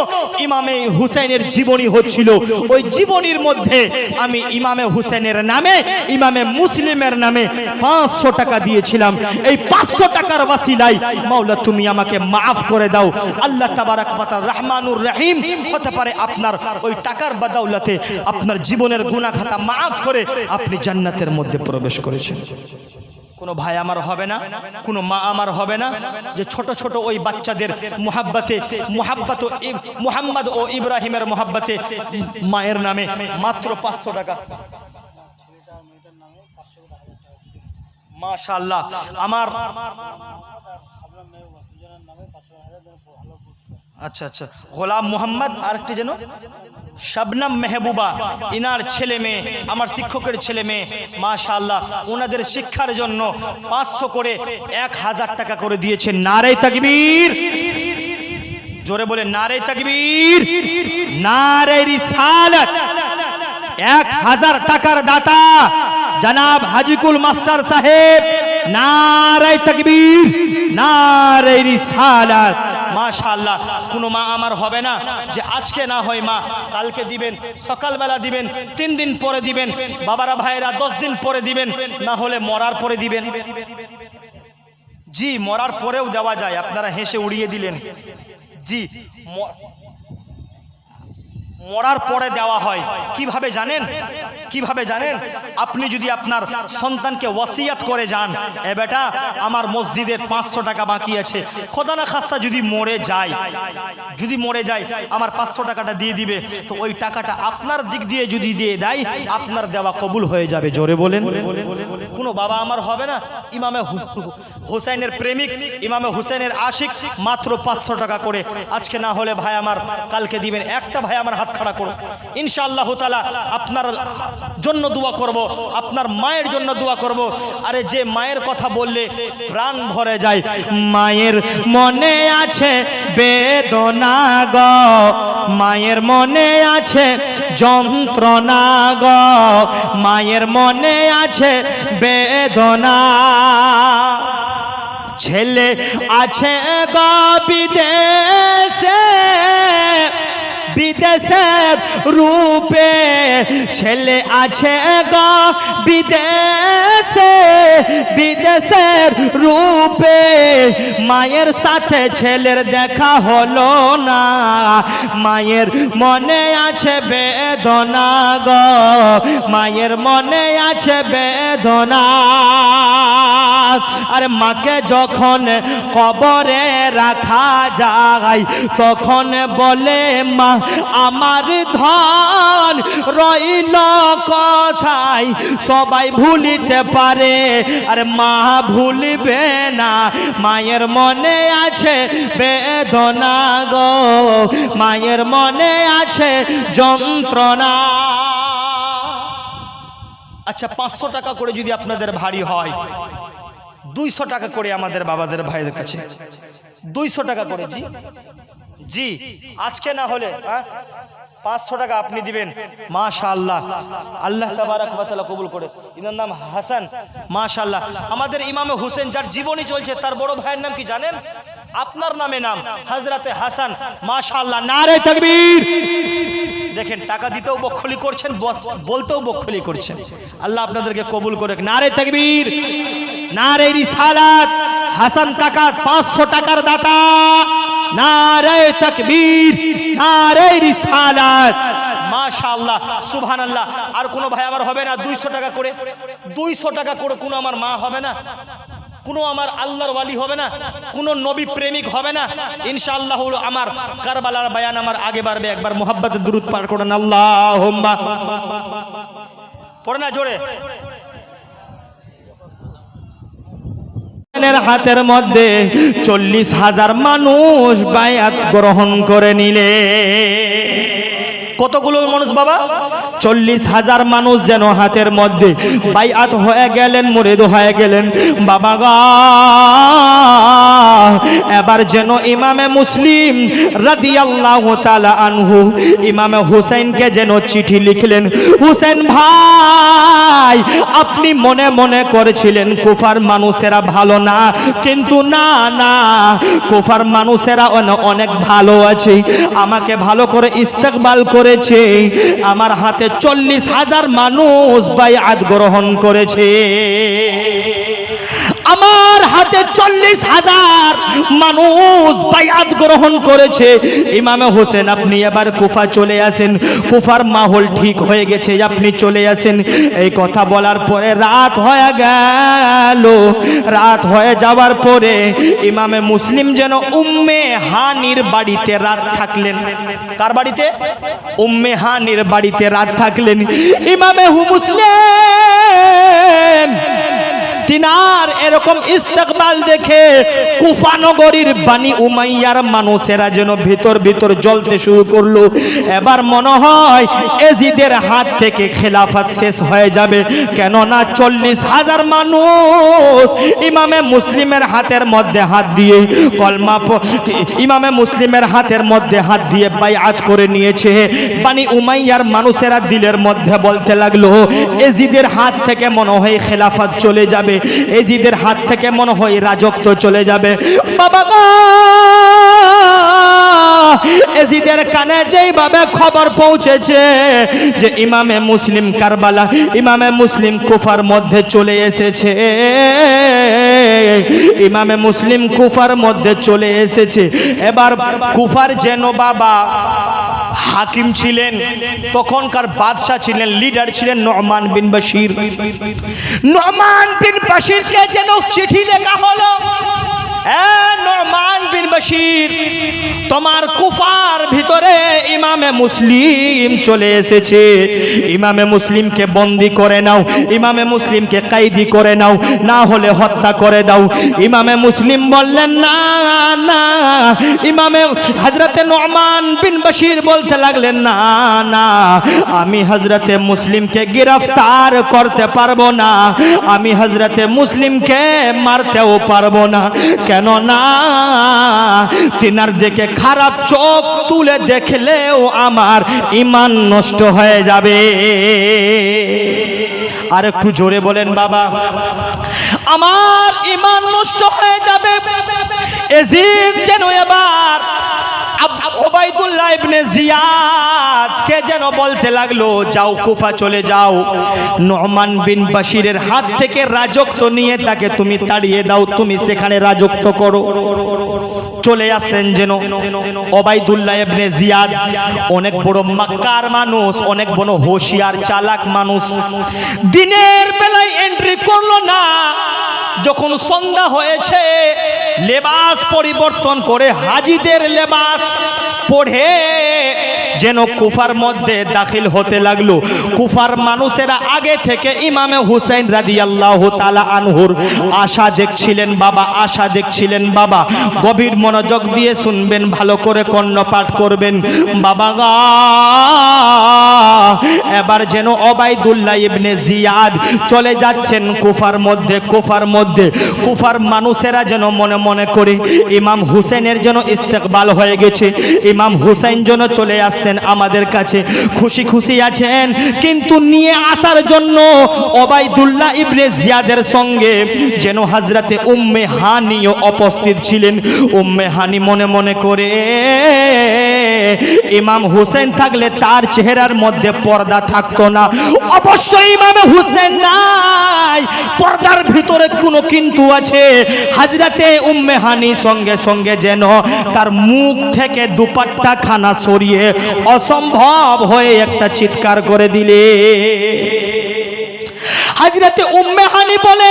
ইমামে হুসাইনের জীবনী হচ্ছিল, ওই জীবনীর মধ্যে আমি ইমামে হুসাইনের নামে, ইমামে মুসলিমের নামে 500 টাকা দিয়েছিলাম। এই 500 টাকার ওসিলায় মাওলা তুমি আমাকে মাফ করে দাও। আল্লাহ তাবারক ওয়া তাআলা রহমানুর রহিম হতে পারে আপনার ওই টাকার বদৌলতে আপনার জীবনের গুনাহ খাতা মাফ করে আপনি জান্নাতের মধ্যে প্রবেশ করেছেন। কোনো ভাই আমার হবে না, কোনো মা আমার হবে না যে ছোট ছোট ওই বাচ্চাদের মোহাব্বতে মুহাম্মদ ও ইব্রাহিমের মোহাব্বতে মায়ের নামে মাত্র 500 টাকা। মাশাআল্লাহ। আমার আচ্ছা আচ্ছা, গোলাম মোহাম্মদ আর একটি যেন শবনম মেহবুবা, ইনার ছেলে মেয়ে, আমার শিক্ষকের ছেলে মেয়ে, মাশাআল্লাহ, ওনাদের শিক্ষার জন্য 500 করে 1000 টাকা করে দিয়েছেন। নারে তাকবীর, জোরে বলে নারে তাকবীর, নারে রিসালাত। 1000 টাকার দাতা জনাব হাজিকুল মাস্টার সাহেব, নারে তাকবীর, নারে রিসালাত। মাশাআল্লাহ। কোনো মা আমার হবে না যে আজকে না হয় মা কালকে দিবেন, সকালবেলা দিবেন, 3 দিন পরে দিবেন, বাবারা ভাইরা 10 দিন পরে দিবেন, না হলে মরার পরে দিবেন। জি, মরার পরেও দেওয়া যায়, আপনারা হেসে উড়িয়ে দিলেন। জি, মরার পরে দেওয়া হয়। কিভাবে জানেন? কিভাবে জানেন? আপনি যদি আপনার সন্তানকে ওয়াসিয়াত করে যান, এ বেটা আমার মসজিদের 500 টাকা বাকি আছে, খোদা না খাস্তা যদি মরে যায় আমার 500 টাকাটা দিয়ে দিবে, তো ওই টাকাটা আপনার দিক দিয়ে যদি দিয়ে দেয়, আপনার দেওয়া কবুল হয়ে যাবে। জোরে বলেন। কোনো বাবা আমার হবে না ইমামে হুসাইনের প্রেমিক, ইমামে হুসাইনের আশিক, মাত্র 500 টাকা করে। আজকে না হলে ভাই আমার কালকে দিবেন। একটা ভাই আমার হাত খাড়া করো, ইনশাআল্লাহ তাআলা আপনার জন্য দোয়া করব, আপনার মায়ের জন্য দোয়া করব। আরে যে মায়ের কথা বললে প্রাণ ভরে যায়, মায়ের মনে আছে বেদনা গো, মায়ের মনে আছে যন্ত্রণা গো, মায়ের মনে আছে বেদনা। ছেলে আছে গো বিদেশে, বিদেশের রূপে, ছেলে আছে গো বিদেশে, বিদেশের রূপে, মায়ের সাথে ছেলের দেখা হলো না, মায়ের মনে আছে বেদনা গো, মায়ের মনে আছে বেদনা। আর মাকে যখন কবরে রাখা যায়, তখন বলে মা আমার ধন রইল কথায়, সবাই ভুলিতে পারে আর মা ভুলবে না, মায়ের মনে আছে বেদনা গো, মায়ের মনে আছে যন্ত্রণা। আচ্ছা, 500 টাকা করে যদি আপনাদের ভারী হয়, 200 টাকা করে আমাদের বাবাদের ভাইদের কাছে 200 টাকা করে। জি জি, আজকে না হলে 500 টাকা আপনি দিবেন। মাশাআল্লাহ, আল্লাহ তাবারাক ওয়া তাআলা কবুল করে। ইনার নাম হাসান। মাশাআল্লাহ। আমাদের ইমামে হুসেন যার জীবনী চলছে, তার বড় ভাইয়ের নাম কি জানেন? আপনার নামে নাম, হযরতে হাসান। মাশাআল্লাহ, নারে তাকবীর। দেখেন, টাকা দিতেও বকখলি করছেন, বলতেও বকখলি করছেন। আল্লাহ আপনাদেরকে কবুল করে। নারে তাকবীর, নারে রিসালাত। হাসান কাকা 500 টাকার দাতা। নারে তাকবীর, নারে রিসালাত। মাশাআল্লাহ, সুবহানাল্লাহ। আর কোনো ভাই আমার হবে না 200 টাকা করে? 200 টাকা করে কোনো আমার মা হবে না, কোনো আমার আল্লাহর ওয়ালি হবে না, কোনো নবী প্রেমিক হবে না? ইনশাআল্লাহ আমার কারবালার বয়ান আমার আগে বাড়বে। একবার মুহাব্বতের দুরূদ পাঠ করেন, আল্লাহুম্মা। পড়ে না জোরে। হাতের মধ্যে 40,000 মানুষ বায়াত গ্রহণ করে নিলে। কতগুলো মানুষ বাবা? 40,000 মানুষ যেন হাতের মধ্যে বাইআত হয়ে গেলেন, মুরিদ হয়ে গেলেন। বাবা গো, এবার যেন ইমামে মুসলিম রাদিয়াল্লাহু তাআলা আনহু ইমামে হুসাইনকে যেন চিঠি লিখলেন। হুসেন ভাই, আপনি মনে মনে করেছিলেন কুফার মানুষেরা ভালো না, কিন্তু না না, কুফার মানুষেরা অনেক ভালো আছে, আমাকে ভালো করে ইস্তেকবাল করেছে। আমার হাতে 40,000 মানুষ বাইআত গ্রহণ করেছে। আমার হাতে 40,000 মানুষ বায়াত গ্রহণ করেছে। ইমামে হোসেন আপনি এবার কুফা চলে আসেন, কুফার মাহল ঠিক হয়ে গেছে, আপনি চলে আসেন। এই কথা বলার পরে রাত হয়ে গেল। রাত হয়ে যাওয়ার পরে ইমামে মুসলিম যেন উম্মে হানির বাড়িতে রাত থাকলেন। কার বাড়িতে? উম্মে হানির বাড়িতে রাত থাকলেন। ইমামে মুসলিম তিনার এরকম ইস্তেকবাল দেখে কুফা নগরীর বানি উমাইয়ার মানুষেরা যেন ভিতর ভিতর জ্বলতে শুরু করলো। এবার মনে হয় এজিদের হাত থেকে খেলাফত শেষ হয়ে যাবে, কেননা 40,000 মানুষ ইমামে মুসলিমের হাতের মধ্যে হাত দিয়ে কলমা ইমামে মুসলিমের হাতের মধ্যে হাত দিয়ে বাইআত করে নিয়েছে। বানি উমাইয়ার মানুষেরা দিলের মধ্যে বলতে লাগলো এজিদের হাত থেকে মনে হয় খেলাফত চলে যাবে, এজিদের হাত থেকে মনে হয় রাজত্ব চলে যাবে। বাবা এজিদের কানে যেইভাবে খবর পৌঁছেছে যে ইমামে মুসলিম কারবালা, ইমামে মুসলিম কুফার মধ্যে চলে এসেছে, ইমামে মুসলিম কুফার মধ্যে চলে এসেছে। এবার কুফার যেন বাবা হাকিম ছিলেন, তখনকার বাদশা ছিলেন, লিডার ছিলেন নুমান বিন বশির। নুমান বিন বশিরকে যেন চিঠি লেখা হলো, নুমান বিন বশির তোমার কুফার ভিতরে ইমামে মুসলিম চলে এসেছে, ইমামে মুসলিমকে বন্দি করে নাও, ইমামে মুসলিমকে কায়দি করে নাও, না হলে হত্যা করে দাও। ইমামে মুসলিম বললেন না না। ইমামে হযরতে নুমান বিন বশির বলতে লাগলেন না না, আমি হযরতে মুসলিমকে গ্রেফতার করতে পারবো না, আমি হযরতে মুসলিমকে মারতেও পারবো না, কেন না তিনার দিকে খারাপ চোখ তুলে দেখলেও আমার ঈমান নষ্ট হয়ে যাবে। আর একটু জোরে বলেন বাবা, আমার ঈমান নষ্ট হয়ে যাবে। এজিদ যেন এবার ওবাইদুল্লাহ ইবনে জিয়াদ কে যেন বলতে লাগলো যাও কুফা চলে যাও, নুমান বিন বশিরের হাত থেকে রাজত্ব নিয়ে তাকে তুমি তাড়িয়ে দাও, তুমি সেখানে রাজত্ব করো। চলে আসলেন যেন ওবাইদুল্লাহ ইবনে জিয়াদ, অনেক বড় মক্কার মানুষ, অনেক বড় হোশিয়ার চালাক মানুষ। দিনের বেলায় এন্ট্রি করলো না, যখন সন্ধ্যা হয়েছে লেবাস পরিবর্তন করে হাজিদের লেবাস পড়ে যেন কুফার মধ্যে দাখিল হতে লাগলো। কুফার মানুষেরা আগে থেকে ইমামে হুসাইন রাদিয়াল্লাহু তাআলা আনহুর আশা দেখছিলেন বাবা, আশা দেখছিলেন বাবা। গভীর মনোযোগ দিয়ে শুনবেন, ভালো করে কর্ণপাঠ করবেন বাবা গা। এবার যেন ওবাইদুল্লাহ ইবনে জিয়াদ চলে যাচ্ছেন কুফার মধ্যে, কুফার মধ্যে কুফার মানুষেরা যেন মনে মনে করে ইমাম হুসাইনের যেন ইস্তেকবাল হয়ে গেছে, ইমাম হুসাইন যেন চলে আসছেন আমাদের কাছে, খুশি খুশি আছেন। কিন্তু নিয়ে আসার জন্য ওবাইদুল্লাহ ইবনে জিয়াদের সঙ্গে যেন হযরতে উম্মে হানিও উপস্থিত ছিলেন। উম্মে হানি মনে মনে করে ইমাম হুসেন থাকলে তার চেহারার মধ্যে পর্দা থাকতো না, অবশ্যই ইমামে হুসেন নাই, পর্দার ভিতরে কোনো কিন্তু আছে। হযরতে উম্মে হানি সঙ্গে সঙ্গে যেন তার মুখ থেকে দুপাট্টা খানা সরিয়ে অসম্ভব হয়ে একটা চিৎকার করে দিলে। হযরতে উম্মে হানি বলে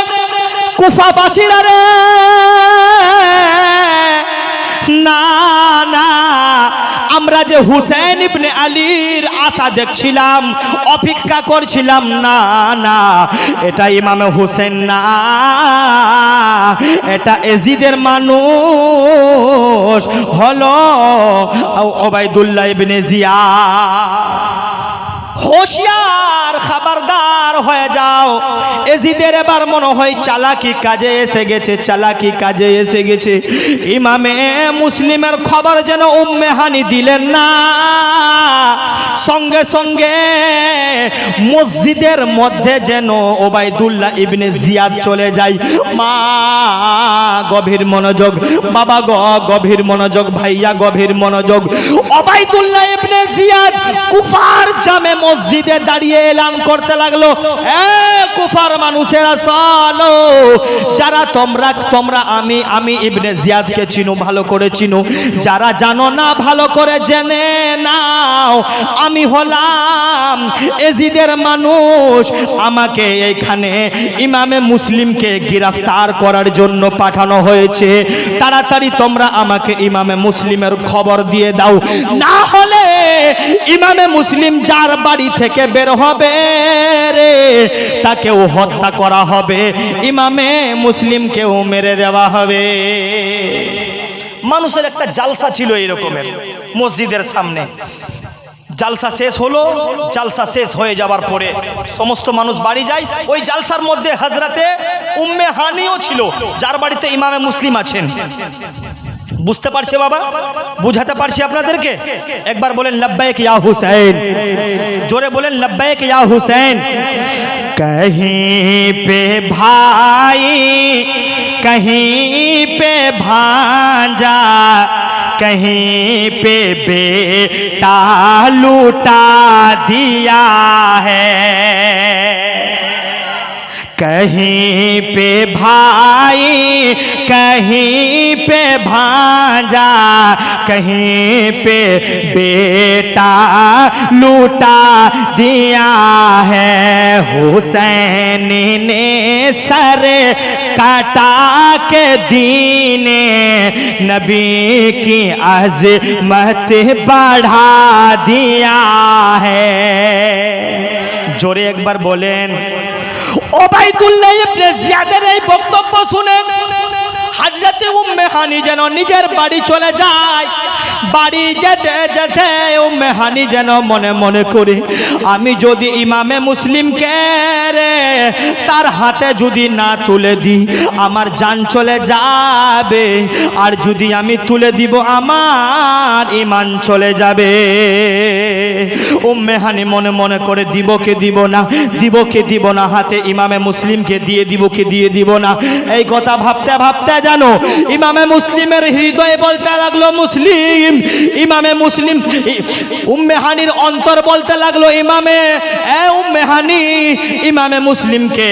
কুফাবাসীরা রে, না না, আমরা যে হুসেন ইবনে আলীর আশা দেখছিলাম, অপেক্ষা করছিলাম, না না, এটা ইমামে হুসেন না, এটা এজিদের মানুষ হলো ওবাইদুল্লাহ ইবনে জিয়াদ। হোশিয়ার, খবরদার হয়ে যাও। এজিদের এবার মনে হয় চালাকি কাজে এসে গেছে, চালাকি কাজে এসে গেছে। ইমামে মুসলিমের খবর যেন উম্মে হানি দিলেন না, সঙ্গে সঙ্গে মসজিদের মধ্যে যেন ওবাইদুল্লাহ ইবনে জিয়াদ চলে যায়। মা গভীর মনোযোগ, বাবা গভীর মনোযোগ, ভাইয়া গভীর মনোযোগ। ওবাইদুল্লাহ ইবনে জিয়াদ কুফার জামে মসজিদে দাঁড়িয়ে এলান করতে লাগলো, কুফার মানুষেরা শোনো, যারা তোমরা আমি ইবনে জিয়াদকে চিনো, ভালো করে চিনো, যারা জানো না ভালো করে জেনে নাও, আমি হলাম এজিদের মানুষ। আমাকে এইখানে ইমামে মুসলিমকে গ্রেফতার করার জন্য পাঠানো হয়েছে। তাড়াতাড়ি তোমরা আমাকে ইমামে মুসলিমের খবর দিয়ে দাও, না হলে ইমামে মুসলিম যার বাড়ি থেকে বের হবে রে তাকেও হত্যা করা হবে, ইমামে মুসলিমকেও মেরে দেওয়া হবে। মানুষের একটা জালসা ছিল এরকমের মসজিদের সামনে। জালসা শেষ হলো, জালসা শেষ হয়ে যাবার পরে সমস্ত মানুষ বাড়ি যায়। ওই জালসার মধ্যে হযরতে উম্মে হানিও ছিল, যার বাড়িতে ইমামে মুসলিম আছেন। বুঝতে পারছে বাবা? বুঝাতে পারছি আপনাদেরকে? একবার বলেন লব্বাইক ইয়া হুসাইন, জোরে বলেন লব্বাইক ইয়া হুসাইন। कहीं पे भाई कहीं पे भांजा, कहीं पे बेटा लूटा दिया है, कहीं पे भाई कहीं पे भांजा, कहीं पे बेटा लूटा दिया है। हुसैन ने सर काटा के दीने नबी की अज़मत बढ़ा दिया है। जोरे एक बार बोलें। ওবাইদুল্লাহ ইবনে জিয়াদের এই বক্তব্য শুনে হযরতে উম্মে হানি যেন নিজের বাড়ি চলে যায়। বাড়ি যেতে যেতে উম্মে হানি যেন মনে মনে করে, আমি যদি ইমামে মুসলিমকে রে তার হাতে যদি না তুলে দিই আমার জান চলে যাবে, আর যদি আমি তুলে দিব আমার ঈমান চলে যাবে। উম্মে হানি মনে মনে করে দিব কে দিব না, দিব কে দিব না, হাতে ইমামে মুসলিমকে দিয়ে দিব কে দিয়ে দিব না। এই কথা ভাবতে ভাবতে জানো ইমামে মুসলিমের হৃদয়ে বলতে লাগলো মুসলিম, ইমামে মুসলিম। উম্মে হানির অন্তর বলতে লাগলো ইমামে উম্মে হানি, ইমামে মুসলিমকে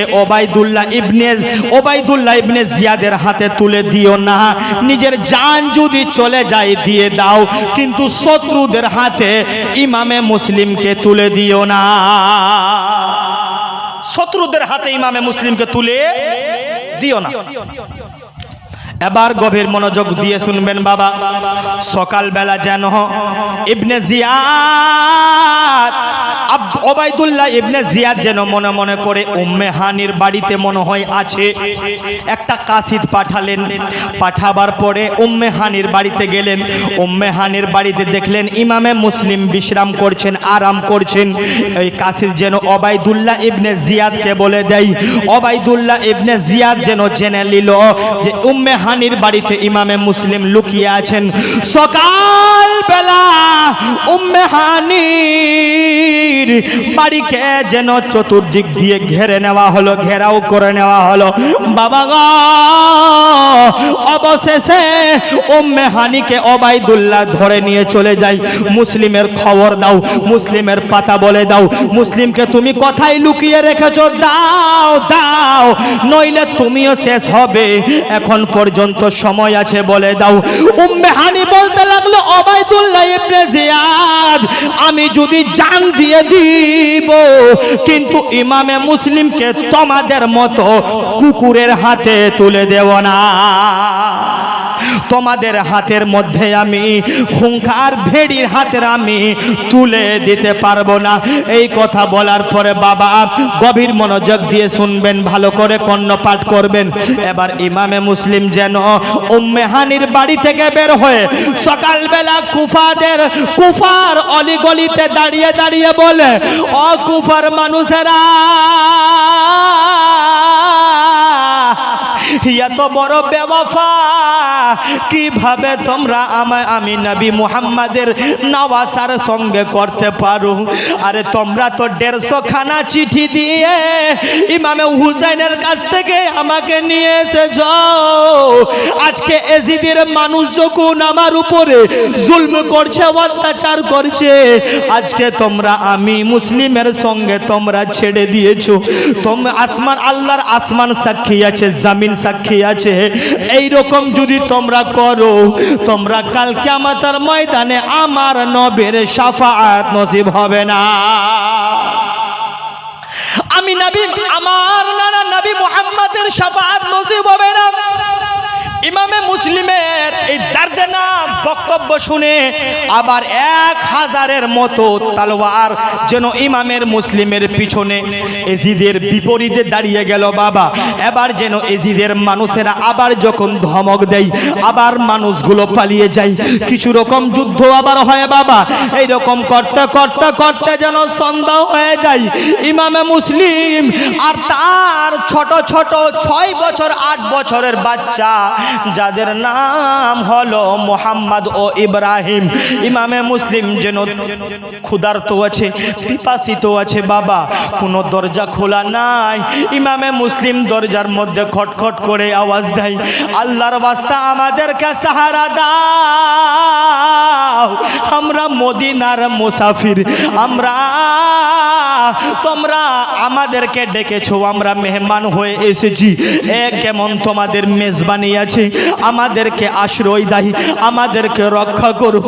ওবাইদুল্লাহ ইবনে জিয়াদের হাতে তুলে দিও না। নিজের জান যদি চলে যায় দিয়ে দাও, কিন্তু শত্রুদের হাতে ইমামে মুসলিমকে তুলে দিও না। শত্রুদের হাতে ইমামে মুসলিমকে তুলে দিও না। এবার গভীর মনোযোগ দিয়ে শুনবেন বাবা। সকালবেলা যেন ইবনে জিয়াদ ওবাইদুল্লাহ ইবনে জিয়াদ যেন মনে মনে করে উম্মে হানির বাড়িতে মনে হয় আছে, একটা কাসিদ পাঠালেন। পাঠাবার পরে উম্মে হানির বাড়িতে গেলেন। উম্মে হানির বাড়িতে দেখলেন ইমামে মুসলিম বিশ্রাম করছেন, আরাম করছেন। এই কাসিদ যেন ওবাইদুল্লাহ ইবনে জিয়াদকে বলে দেয়। ওবাইদুল্লাহ ইবনে জিয়াদ যেন জেনে নিল যে উম্মে হানির বাড়িতে ইমামে মুসলিম লুকিয়ে আছেন। সকালবেলা উম্মে হানির বাড়িকে যেন চতুর্দিক দিয়ে ঘেরে নেওয়া হলো, ঘেরাও করে নেওয়া হলো। বাবা গো, অবশেষে উম্মে হানিকে ওবাইদুল্লাহ ধরে নিয়ে চলে যায়। মুসলিমের খবর দাও, মুসলিমের পাতা বলে দাও, মুসলিমকে তুমি কোথায় লুকিয়ে রেখেছো দাও দাও, নইলে তুমিও শেষ হবে। এখন পর্যন্ত সময় আছে, বলে দাও। উম্মে হানি বলতে লাগলো ওবাইদুল্লাহ ইবনে জিয়াদ, আমি যদি জান দিয়ে দিব কিন্তু ইমামে মুসলিমকে তোমাদের মতো কুকুরের হাতে তুলে দেব না। তোমাদের হাতের মধ্যে আমি হুঙ্কার ভেড়ির হাতের আমি তুলে দিতে পারবো না। এই কথা বলার পরে বাবা গভীর মনোযোগ দিয়ে শুনবেন, ভালো করে কর্ণপাঠ করবেন। এবার ইমামে মুসলিম যেন উম্মে হানির বাড়ি থেকে বের হয়ে সকালবেলা কুফার অলিগলিতে দাঁড়িয়ে দাঁড়িয়ে বলে, ও কুফার মানুষেরা, এত বড় বেওয়াফা কিভাবে তোমরা আমি নবী মুহাম্মাদের নওয়াসার সঙ্গে করতে পারো? আরে তোমরা তো 150 খানা চিঠি দিয়ে ইমামে হুসাইনের কাছ থেকে আমাকে নিয়ে এসেছ। আজকে এজিদের মানুষ যখন আমার উপরে জুলম করছে, অত্যাচার করছে, আজকে তোমরা আমি মুসলিমের সঙ্গে তোমরা ছেড়ে দিয়েছো। তোমরা আসমান, আল্লাহর আসমান সাক্ষী আছে, জমিন সাক্ষী আছে, এই রকম যদি তোমরা করো, তোমরা কাল কিয়ামতের ময়দানে আমার নবীর শাফাআত নসিব হবে না। আমি নবী, আমার নানা নবী মুহাম্মাদের শাফাআত নসিব হবে না। ইমামে মুসলিমের এই দর্দনাক বক্তব্য শুনে আবার 1000-এর মতো তলোয়ার যেন ইমামের মুসলিমের পিছনে এজিদের বিপরীতে দাঁড়িয়ে গেল বাবা। এবার যেন এজিদের মানুষেরা আবার যখন ধমক দেয়, আবার মানুষগুলো পালিয়ে যায়, কিছু রকম যুদ্ধ আবার হয় বাবা। এই রকম করতে করতে করতে যেন সন্ধ্যা হয়ে যায়। ইমামে মুসলিম আর তার ছোট ছোট 6 বছর 8 বছরের বাচ্চা, যাদের নাম হলো মোহাম্মদ ও ইব্রাহিম, ইমামে মুসলিম যেন ক্ষুধার্ত আছে, পিপাসিত আছে বাবা। কোনো দরজা খোলা নাই। ইমামে মুসলিম দরজার মধ্যে খটখট করে আওয়াজ দেয়, আল্লাহর ওয়াস্তে আমাদেরকে সাহারা দাও, আমরা মদিনার মুসাফির, আমরা, তোমরা আমাদেরকে ডেকেছো, আমরা মেহমান হয়ে এসেছি, কেমন তোমাদের মেজবানি আছে, আমাদেরকে আশ্রয় দাও, আমাদেরকে রক্ষা করো।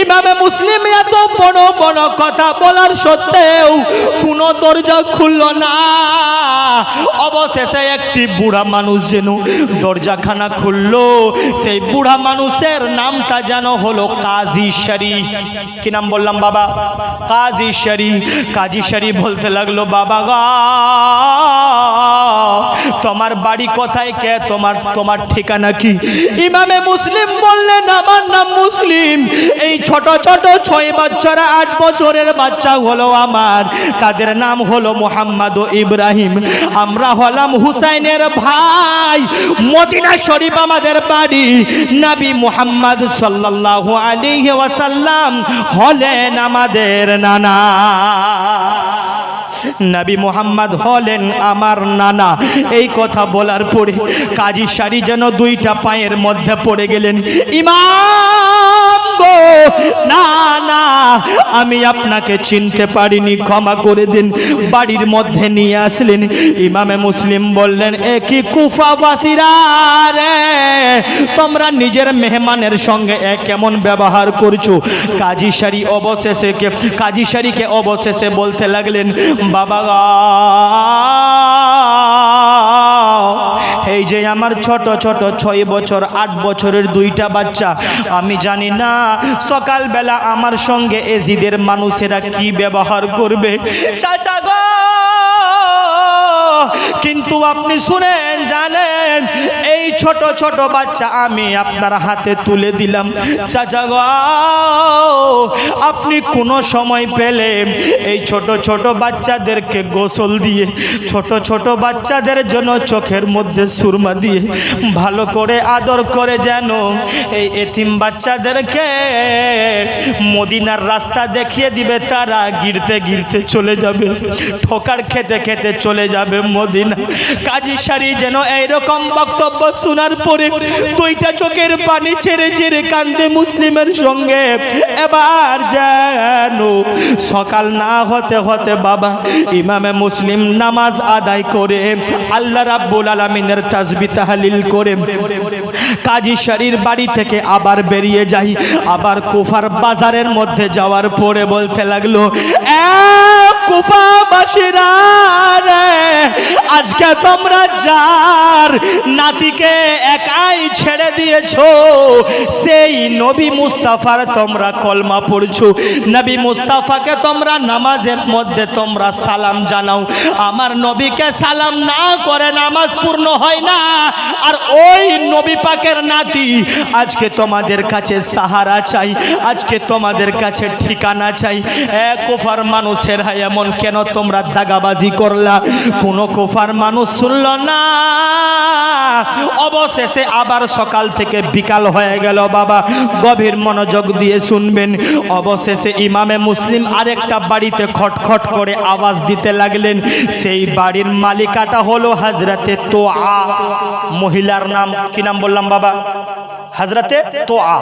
ইমামে মুসলিম এত বড় বড় কথা বলার সত্ত্বেও কোনো দরজা খুলল না। অবশেষে একটি বুড়া মানুষ যেন দরজাখানা খুললো। সেই বুড়া মানুষের নামটা যেন হলো কাজী শরীফ। কি নাম বললাম বাবা? কাজী শরীফ। কাজী শরীফ বলতে লাগলো, বাবা গো, তোমার বাড়ি কোথায়, কে তোমার ঠিকানা কি? ইমামে মুসলিম বললেন, আমার নাম মুসলিম, এই ছোট ছোট 6 বছর 8 বছরের বাচ্চা হলো আমার, তাদের নাম হলো মোহাম্মদ ও ইব্রাহিম, আমরা হলাম হুসাইনের ভাই, মদিনা শরীফ আমাদের বাড়ি, নবী মুহাম্মদ সাল্লাল্লাহু আলাইহি ওয়াসাল্লাম হলেন আমাদের নানা, নবী মুহাম্মদ হলেন আমার নানা। এই কথা বলার পরে কাজী শাড়ি যেন 2টা পায়ের মধ্যে পড়ে গেলেন। ইমাম গো, না না, আমি আপনাকে চিনতে পারিনি, ক্ষমা করে দিন। বাড়ির মধ্যে নিয়ে আসলেন। ইমামে মুসলিম বললেন, এ কি কুফাবাসীরা রে, তোমরা নিজের মেহমানের সঙ্গে কেমন ব্যবহার করছো? কাজী শাড়িকে অবশেষে বলতে লাগলেন, বাবা গো, এই যে আমার ছোট ছোট 6 বছর 8 বছরের 2টা বাচ্চা, আমি জানি না সকালবেলা আমার সঙ্গে এজিদের মানুষেরা কি ব্যবহার করবে। চাচা গো, কিন্তু আপনি শুনেন, জানেন, এই ছোট ছোট বাচ্চা আমি আপনার হাতে তুলে দিলাম। চাচা গো, আপনি কোনো সময় পেলে এই ছোট ছোট বাচ্চাদেরকে গোসল দিয়ে, ছোট ছোট বাচ্চাদের জন্য চোখের মধ্যে সুরমা দিয়ে ভালো করে আদর করে, যেন এই এতিম বাচ্চাদেরকে মদিনার রাস্তা দেখিয়ে দিবে, তারা গিরতে গিরতে চলে যাবে, ঠোকার খেতে খেতে চলে যাবে মদিনা। কাজী শাড়ি যেন এইরকম বক্তব্য শোনার পরে 2টা চোখের পানি ছেড়ে ছেড়ে কান্দে মুসলিমের সঙ্গে। এবার যেন সকাল না হতে হতে বাবা, ইমামে মুসলিম নামাজ আদায় করে আল্লাহ রাব্বুল আলামিনের তাসবিহ তাহলিল করে কাজী শাড়ির বাড়ি থেকে আবার বেরিয়ে যাই। আবার কুফার বাজারের মধ্যে যাওয়ার পরে বলতে লাগলো, কুফাবাসীরা রে, আজকে তোমরা যার নাতিকে একাই ছেড়ে দিয়েছো, সেই নবী মুস্তাফার তোমরা কলমা পড়ছো, নবী মুস্তাফাকে তোমরা নামাজের মধ্যে তোমরা সালাম জানাও। আমার নবীকে সালাম না করে নামাজ পূর্ণ হয় না। আর ওই নবী পাকের নাতি আজকে তোমাদের কাছে সাহারা চাই, আজকে তোমাদের কাছে ঠিকানা চাই। কুফার মানুষের হায়া এমন কেন তোমরা দাগাবাজি করলা? কোনো কুফার মানুষ শুনল না। অবশেষে আবার সকাল থেকে বিকাল হয়ে গেল বাবা, গভীর মনোযোগ দিয়ে শুনবেন। অবশেষে ইমামে মুসলিম আরেকটা বাড়িতে খটখট করে আওয়াজ দিতে লাগলেন। সেই বাড়ির মালিকাটা হলো হযরতে তোয়া। মহিলার নাম কি নাম বললাম বাবা? হযরতে তোয়া।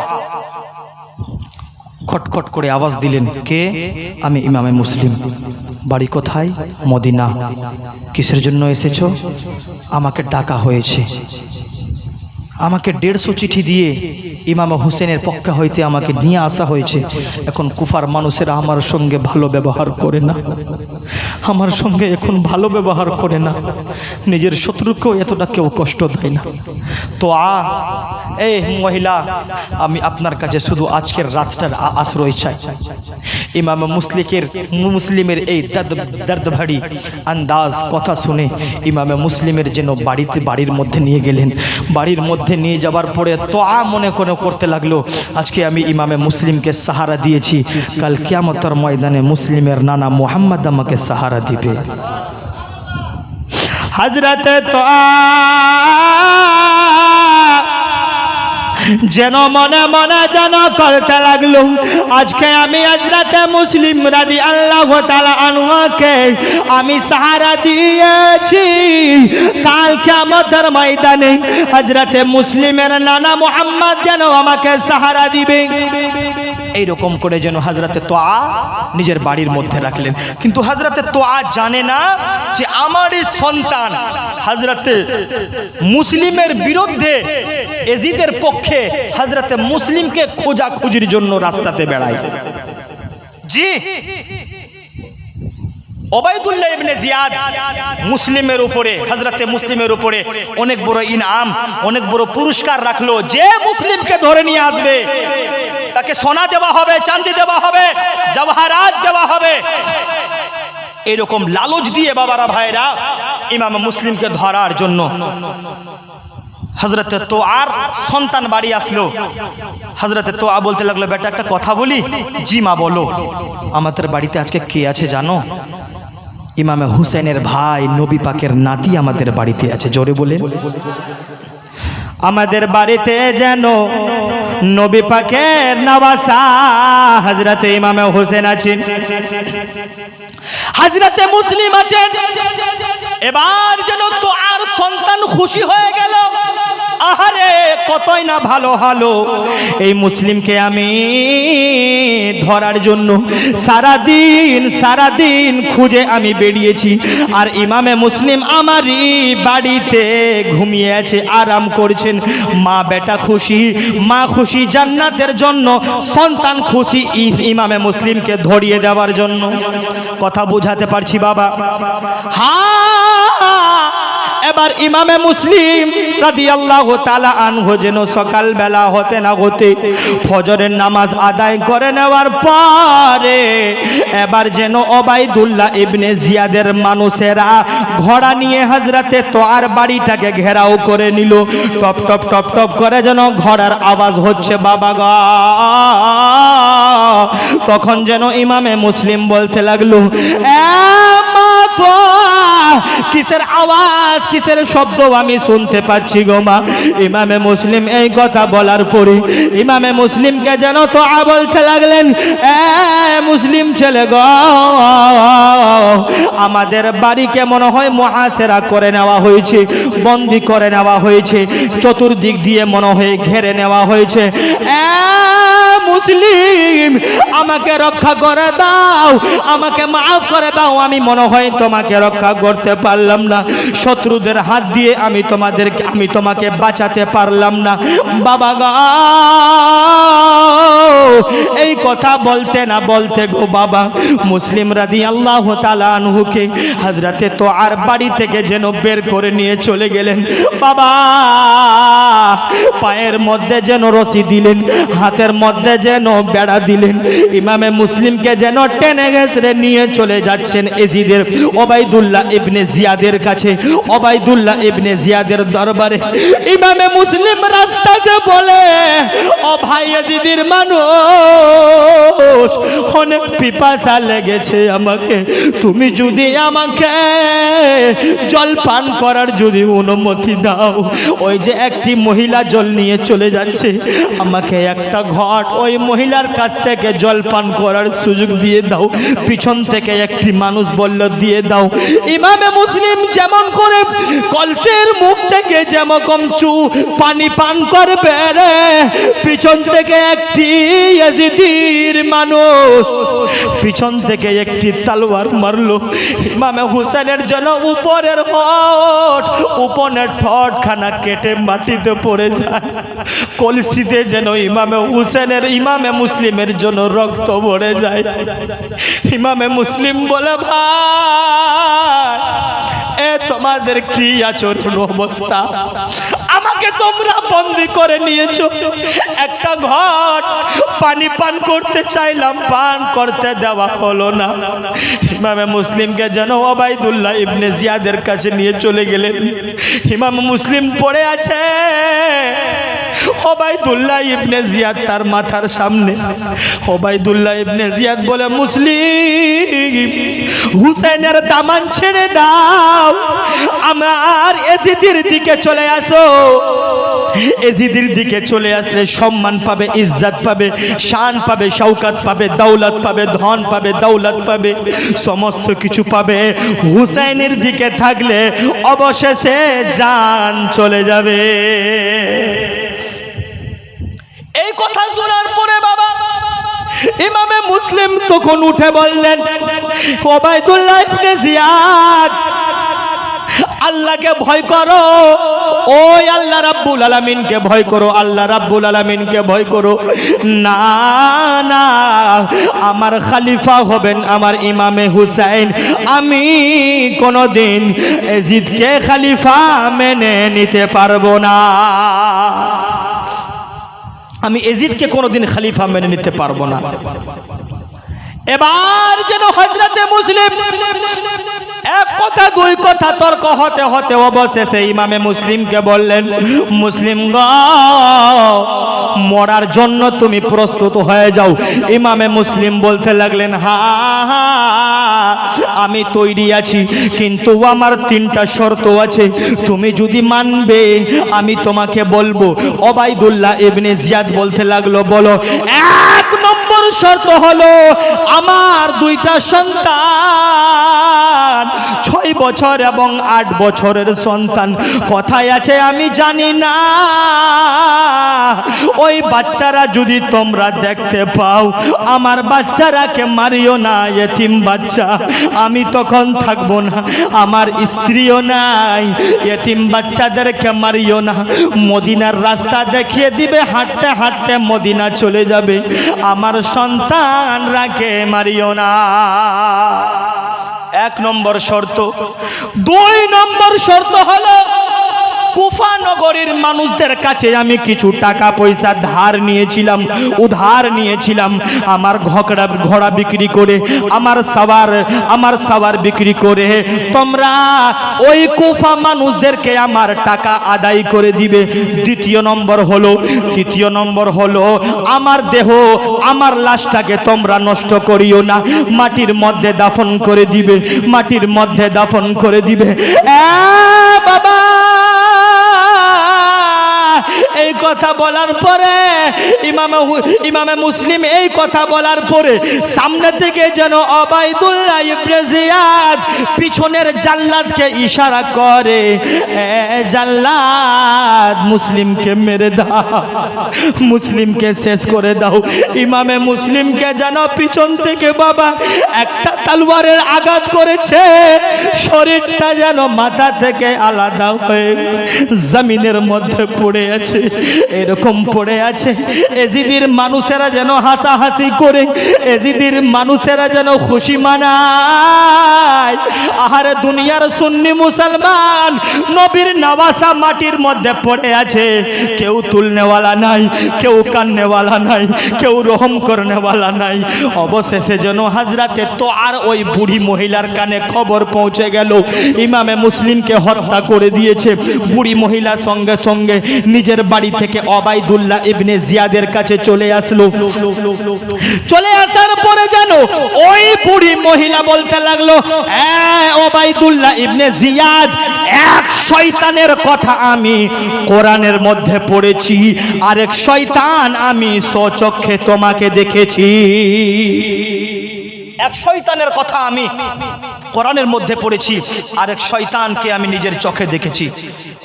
খটখট করে আওয়াজ দিলেন, কে? আমি ইমামে মুসলিম। বাড়ি কোথায়? মদিনা। কিসের জন্য এসেছো? আমাকে ডাকা হয়েছে। আমাকে 150 চিঠি দিয়ে ইমাম হোসেনের পক্ষ হইতে আমাকে নিয়ে আসা হয়েছে। এখন কুফার মানুষেরা আমার সঙ্গে ভালো ব্যবহার করে না, আমার সঙ্গে এখন ভালো ব্যবহার করে না, নিজের শত্রুকেও এতটা কেউ কষ্ট দেয় না। তো এই মহিলা, আমি আপনার কাছে শুধু আজকের রাতটার আশ্রয় চাই। ইমাম মুসলিমের এই দর্দভারী আন্দাজ কথা শুনে ইমামে মুসলিমের যেন বাড়ির মধ্যে নিয়ে গেলেন। বাড়ির মধ্যে নিয়ে যাবার পরে তোয়া মনে করতে লাগলো, আজকে আমি ইমামে মুসলিমকে সাহারা দিয়েছি, কাল কিয়ামতের ময়দানে মুসলিমের নানা মুহাম্মদ আমাকে সাহারা দিবে। হযরতে তোয়া যেন মনে মনে যেন করতে লাগলো, আজকে আমি হযরতে মুসলিম রাদিয়াল্লাহু তাআলা আনহুকে আমি সাহারা দিয়েছি, কাল কিয়ামতের ময়দানে হযরতে মুসলিমের নানা মুহাম্মদ যেন আমাকে সাহারা দিবে। এইরকম করে যেন হযরতে তোয়া নিজের বাড়ির মধ্যে রাখলেন। কিন্তু হযরতে তোয়া জানে না যে আমারই সন্তান হযরতে মুসলিমের বিরুদ্ধে এজিদের পক্ষে হযরতে মুসলিমকে খোঁজাখুঁজির জন্য রাস্তাতে বেড়ায়। জি, ওবাইদুল্লাহ ইবনে জিয়াদ মুসলিমের উপরে, হযরতে মুসলিমের উপরে অনেক বড় ইনাম, অনেক বড় পুরস্কার রাখলো। যে মুসলিমকে ধরে নিয়ে আসবে তাকে সোনা দেওয়া হবে, চাঁদি দেওয়া হবে, জওহারাত দেওয়া হবে। এরকম লালচ দিয়ে বাবারা ভাইরা ইমাম মুসলিমকে ধরার জন্য হযরতে তোয়ার সন্তান বাড়ি আসলো। হযরতে তোয়া বলতে লাগলো, বেটা একটা কথা বলি? জি মা বলো। আমাদের বাড়িতে আজকে কে আছে জানো? ইমামে হুসেনের ভাই নবী পাকের নাতি আমাদের বাড়িতে আছে। জোরে বলে। আমাদের বাড়িতে যেন নবী পাকের নওয়াসা হযরতে ইমামে হোসেন আছেন, হযরতে মুসলিম আছেন। এবার যেন তোয়ার সন্তান খুশি হয়ে গেল। আহারে কতই না ভালো হলো, এই মুসলিমকে আমি ধরার জন্য সারাদিন খুঁজে আমি বেরিয়েছি, আর ইমামে মুসলিম আমারই বাড়িতে ঘুমিয়ে আছে, আরাম করছেন। মা বেটা খুশি, মা খুশি জান্নাতের জন্য, সন্তান খুশি ইমামে মুসলিমকে ধরিয়ে দেওয়ার জন্য। কথা বুঝাতে পারছি বাবা? হ্যাঁ। এবার ইমামে মুসলিম রাদিয়াল্লাহু তাআলা আনহু যেন সকাল বেলা হতে না হতে ফজরের নামাজ আদায় করে নেওয়ার পরে এবার যেন ওবাইদুল্লাহ ইবনে জিয়াদের মানুষেরা ঘোড়া নিয়ে হযরতে তোয়ার বাড়িটাকে ঘেরাও করে নিল। টপ টপ টপ টপ করে যেন ঘোড়ার আওয়াজ হচ্ছে বাবা গো। তখন যেন ইমামে মুসলিম বলতে লাগলো, কিসের আওয়াজ, কিসের শব্দ আমি শুনতে পাচ্ছি গো মা? ইমামে মুসলিম এই কথা বলার পরে ইমামে মুসলিমকে যেন তোয়া বলতে লাগলেন, মুসলিম ছেলে গো, আমাদের বাড়িকে মনে হয় মুহাসেরা করে নেওয়া হয়েছে, বন্দি করে নেওয়া হয়েছে, চতুর্দিক দিয়ে মনে হয় ঘেরে নেওয়া হয়েছে। মুসলিম আমাকে রক্ষা করে দাও, আমাকে মাফ করে দাও, আমি মনে হয় তোমাকে রক্ষা করতে পারলাম না, শত্রুদের হাত দিয়ে আমি তোমাকে বাঁচাতে পারলাম না বাবা গো। এই কথা বলতে না বলতে গো বাবা মুসলিম রাদিয়াল্লাহু তাআলা আনহুকে হযরতে তোয়ার বাড়ি থেকে যেন বের করে নিয়ে চলে গেলেন বাবা। পায়ের মধ্যে যেন রশি দিলেন, হাতের মধ্যে মধ্যে যেন বেড়া দিলেন। ইমামে মুসলিমকে যেন টেনে ঘেঁষড়ে নিয়ে চলে যাচ্ছেন এজিদের ওবাইদুল্লাহ ইবনে জিয়াদের কাছে, ওবাইদুল্লাহ ইবনে জিয়াদের দরবারে। ইমামে মুসলিম রাস্তাতে বলে, ও ভাই এজিদের মানুষ, অনেক পিপাসা লেগেছে আমাকে, তুমি যদি আমাকে জল পান করার যদি অনুমতি দাও। ওই যে একটি মহিলা জল নিয়ে চলে যাচ্ছে, আমাকে একটা ঘট ওই মহিলার কাছ থেকে জল পান করার সুযোগ দিয়ে দাও। পিছন থেকে একটি মানুষ বলল, দিয়ে দাও। ইমামে মুসলিম যেমন করে কলসের মুখ থেকে যেমন পানি পান করবে রে, পিছন থেকে একটি ইয়াজিদির মানুষ পিছন থেকে একটি তলোয়ার মারলো। ইমামে হুসেনের জন্য উপরের ঠোঁট খানা কেটে মাটিতে পড়ে যায়। কলসিতে যেন ইমামে মুসলিমের জন্য রক্ত ভরে যায়। ইমামে মুসলিম বলে, ভাই এ তোমাদের কি আচরণ অবস্থা, আমাকে তোমরা বন্দি করে নিয়েছো, একটা ঘট পানি পান করতে চাইলাম, পান করতে দেওয়া হলো না। ইমামে মুসলিমকে যেন ওবাইদুল্লাহ ইবনে জিয়াদের কাছে নিয়ে চলে গেলেন। ইমাম মুসলিম পড়ে আছে, ওবাইদুল্লাহ ইবনে জিয়াদ তার মাথার সামনে। ওবাইদুল্লাহ ইবনে জিয়াদ বলে, মুসলিম হুসেনের দামান ছেড়ে দাও, আমার এজিদের দিকে চলে আসো। এজিদের দিকে চলে আসলে সম্মান পাবে, ইজ্জত পাবে, শান পাবে, শওকত পাবে, দৌলত পাবে, ধন পাবে, দৌলত পাবে, সমস্ত কিছু পাবে। হুসাইনের দিকে থাকলে অবশেষে জান চলে যাবে। এই কথা শোনার পরে বাবা ইমামে মুসলিম তখন উঠে বললেন, ওবাইদুল্লাহ ইবনে জিয়াদ, আল্লাহকে ভয় করো, ওই আল্লাহ রাব্বুল আলামিনকে ভয় করো, আল্লাহ রাব্বুল আলামিনকে ভয় করো। না না, আমার খলিফা হবেন আমার ইমামে হুসাইন, আমি কোনোদিন এজিদকে খলিফা মেনে নিতে পারবো না, আমি এজিদকে কোনোদিন খলিফা মেনে নিতে পারবো না। এবার যেন হযরতে মুসলিম এক কথা দুই কথা তর্ক হতে হতে অবশেষে ইমামে মুসলিমকে বললেন, মুসলিম গো, মরার জন্য তুমি প্রস্তুত হয়ে যাও। ইমামে মুসলিম বলতে লাগলেন, হ্যাঁ আমি তৈরি আছি, কিন্তু আমার তিনটা শর্ত আছে, তুমি যদি মানবে আমি তোমাকে বলবো। ওবাইদুল্লাহ ইবনে জিয়াদ বলতে লাগলো, বলো। এক নম্বর শর্ত হলো, আমার দুইটা সন্তান, 6 বছর এবং 8 বছরের সন্তান। কথায় আছে আমি জানি না, ওই বাচ্চারা যদি তোমরা দেখতে পাও, আমার বাচ্চারাকে মারিও না, এতিম বাচ্চা, আমি তখন থাকবো না, আমার স্ত্রীও নাই, এতিম বাচ্চাদেরকে মারিও না। মদিনার রাস্তা দেখিয়ে দিবে, হাঁটতে হাঁটতে মদিনা চলে যাবে, আমার সন্তানরাকে মারিও না। 1 নম্বর শর্ত। 2 নম্বর শর্ত হলো, কুফা নগরীর মানুষদের কাছে আমি কিছু টাকা পয়সা ধার নিয়েছিলাম, উধার নিয়েছিলাম, আমার ঘোড়া বিক্রি করে, আমার সাওয়ার বিক্রি করে তোমরা ওই কুফা মানুষদেরকে আমার টাকা আদায় করে দিবে। তৃতীয় নম্বর হলো আমার দেহ, আমার লাশটাকে তোমরা নষ্ট করিও না, মাটির মধ্যে দাফন করে দিবে, মাটির মধ্যে দাফন করে দিবে। বাবা, এই কথা বলার পরে ইমামে মুসলিম এই কথা বলার পরে সামনে থেকে যেন ওবাইদুল্লাহ ইবনে জিয়াদ পিছনের জাল্লাদকে ইশারা করে, জাল্লাদ মুসলিমকে মেরে দাও, মুসলিমকে শেষ করে দাও। ইমামে মুসলিমকে যেন পিছন থেকে বাবা একটা তলোয়ারের আঘাত করেছে, শরীরটা যেন মাথা থেকে আলাদা হয়ে জমিনের মধ্যে পড়ে আছে, এরকম পড়ে আছে। এজিদের মানুষেরা যেন হাসাহাসি করে, এজিদের মানুষেরা যেন খুশি মানায়। আহারে দুনিয়ার সুন্নি মুসলমান নবীর নওয়াসা মাটির মধ্যে পড়ে আছে, কেউ তুলনেওয়ালা নাই, কেউ কান্নেওয়ালা নাই, কেউ রহম করনেওয়ালা নাই। অবশেষে যেন হযরতে তোয়ার ওই বুড়ি মহিলার কানে খবর পৌঁছে গেল, ইমামে মুসলিমকে হত্যা করে দিয়েছে। বুড়ি মহিলা সঙ্গে সঙ্গে নিজের বাড়ি থেকে ওবাইদুল্লাহ ইবনে জিয়াদের কাছে চলে আসলো। চলে আসার পরে যেন ওই বুড়ি মহিলা বলতে লাগলো, ওবাইদুল্লাহ ইবনে জিয়াদ, এক শয়তানের কথা আমি কোরআনের মধ্যে পড়েছি, আরেক শয়তান আমি স্বচক্ষে তোমাকে দেখেছি। এক শয়তানের কথা আমি কোরআনের মধ্যে পড়েছি, আরেক শয়তানকে আমি নিজের চোখে দেখেছি।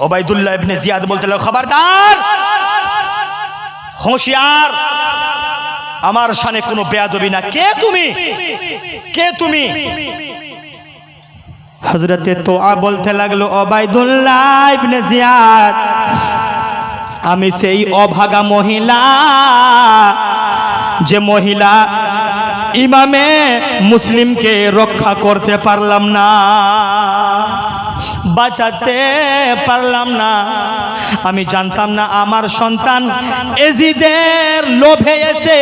ওবাইদুল্লাহ ইবনে জিয়াদ বলতে লাগলো, খবরদার, হুঁশিয়ার, আমার শানে কোনো বেয়াদবি না। কে তুমি? কে তুমি? হযরতে তোয়া বলতে লাগলো, ওবাইদুল্লাহ ইবনে জিয়াদ, আমি সেই অভাগা মহিলা, যে মহিলা ইমামে মুসলিমকে রক্ষা করতে পারলাম না, বাঁচাতে পারলাম না। আমি জানতাম না আমার সন্তান এজিদের লোভে এসে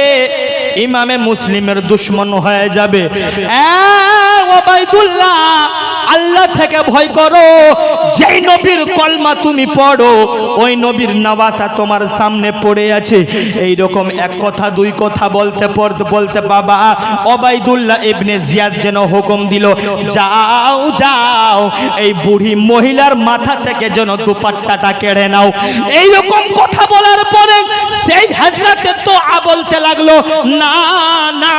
ইমামে মুসলিমের দুশমন হয়ে যাবে। ওবাইদুল্লাহ, আল্লাহ থেকে ভয় করো। যেই নবীর কলমা তুমি পড়ো, ওই নবীর নওয়াসা তোমার সামনে পড়ে আছে। এই রকম এক কথা দুই কথা বলতে বলতে বাবা ওবাইদুল্লাহ ইবনে জিয়াদ যেন হুকুম দিল, যাও যাও, এই বুড়ি মহিলার মাথা থেকে যেন দুপাট্টাটা কেড়ে নাও। এই রকম কথা বলার পরে সেই হযরতে তোয়া বলতে লাগলো, না না,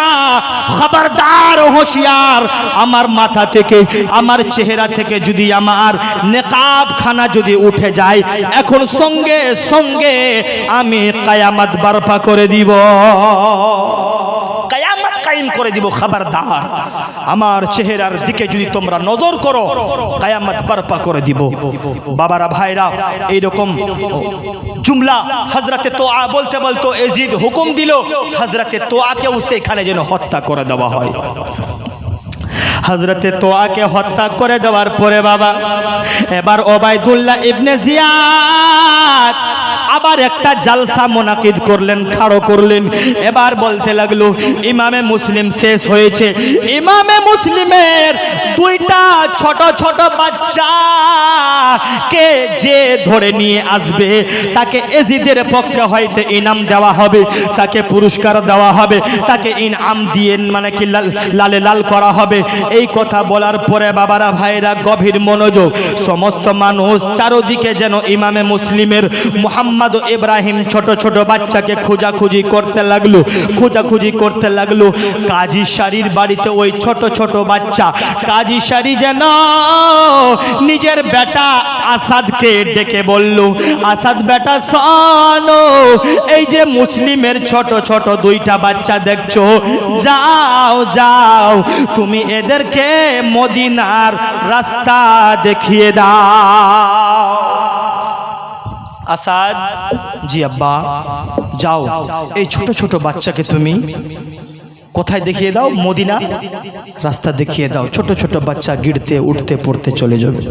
খবরদার, হুঁশিয়ার, আমার মাথা থেকে, আমার চেহারা থেকে যদি আমার নেকাব খানা যদি উঠে যায়, এখন সঙ্গে সঙ্গে আমি কিয়ামত বরপা করে দিব, কিয়ামত কায়েম করে দিব। খবরদার, আমার চেহারার দিকে যদি তোমরা নজর করো, কিয়ামত বরপা করে দিব। বাবারা, ভাইরা, এইরকম জুমলা হযরতে তোয়া বলতে বলতে এজিদ হুকুম দিল হযরতে তোয়াকেও সেখানে যেন হত্যা করে দেওয়া হয়। হযরতে তোয়াকে হত্যা করে দেওয়ার পরে বাবা এবার ওবাইদুল্লাহ ইবনে জিয়াদ আবার একটা জালসা মুনাকিদ করলেন, খাড়ো করলেন। এবার বলতে লাগলো, ইমামে মুসলিম শেষ হয়েছে, ইমামে মুসলিমের দুইটা ছোট ছোট বাচ্চাকে যে ধরে নিয়ে আসবে তাকে এজিদের পক্ষে হয়তো ইনাম দেওয়া হবে, তাকে পুরস্কার দেওয়া হবে, তাকে ইনাম দিয়ে মানে কি লালে লাল করা হবে। এই কথা বলার পরে বাবারা, ভাইরা, গভীর মনোযোগ। সমস্ত মানুষ চারদিকে যেন ইমামে মুসলিমের মুহাম্মদ ইব্রাহিম ছোট ছোট বাচ্চাকে খোঁজাখুঁজি করতে লাগলো, খোঁজাখুঁজি করতে লাগলো। কাজী শাড়ির বাড়িতে ওই ছোট ছোট বাচ্চা, কাজী শাড়ি যেন নিজের বেটা আসাদকে ডেকে বলল, আসাদ বেটা শোনো, এই যে মুসলিমের ছোট ছোট দুইটা বাচ্চা দেখছো, যাও যাও, তুমি এদেরকে মদিনার রাস্তা দেখিয়ে দাও। আসাদ, জি আব্বা, যাও, এই ছোট ছোট বাচ্চাকে তুমি কোথায় দেখিয়ে দাও? মদিনা রাস্তা দেখিয়ে দাও। ছোট ছোট বাচ্চা গিড়তে উঠতে পড়তে চলে যাবে।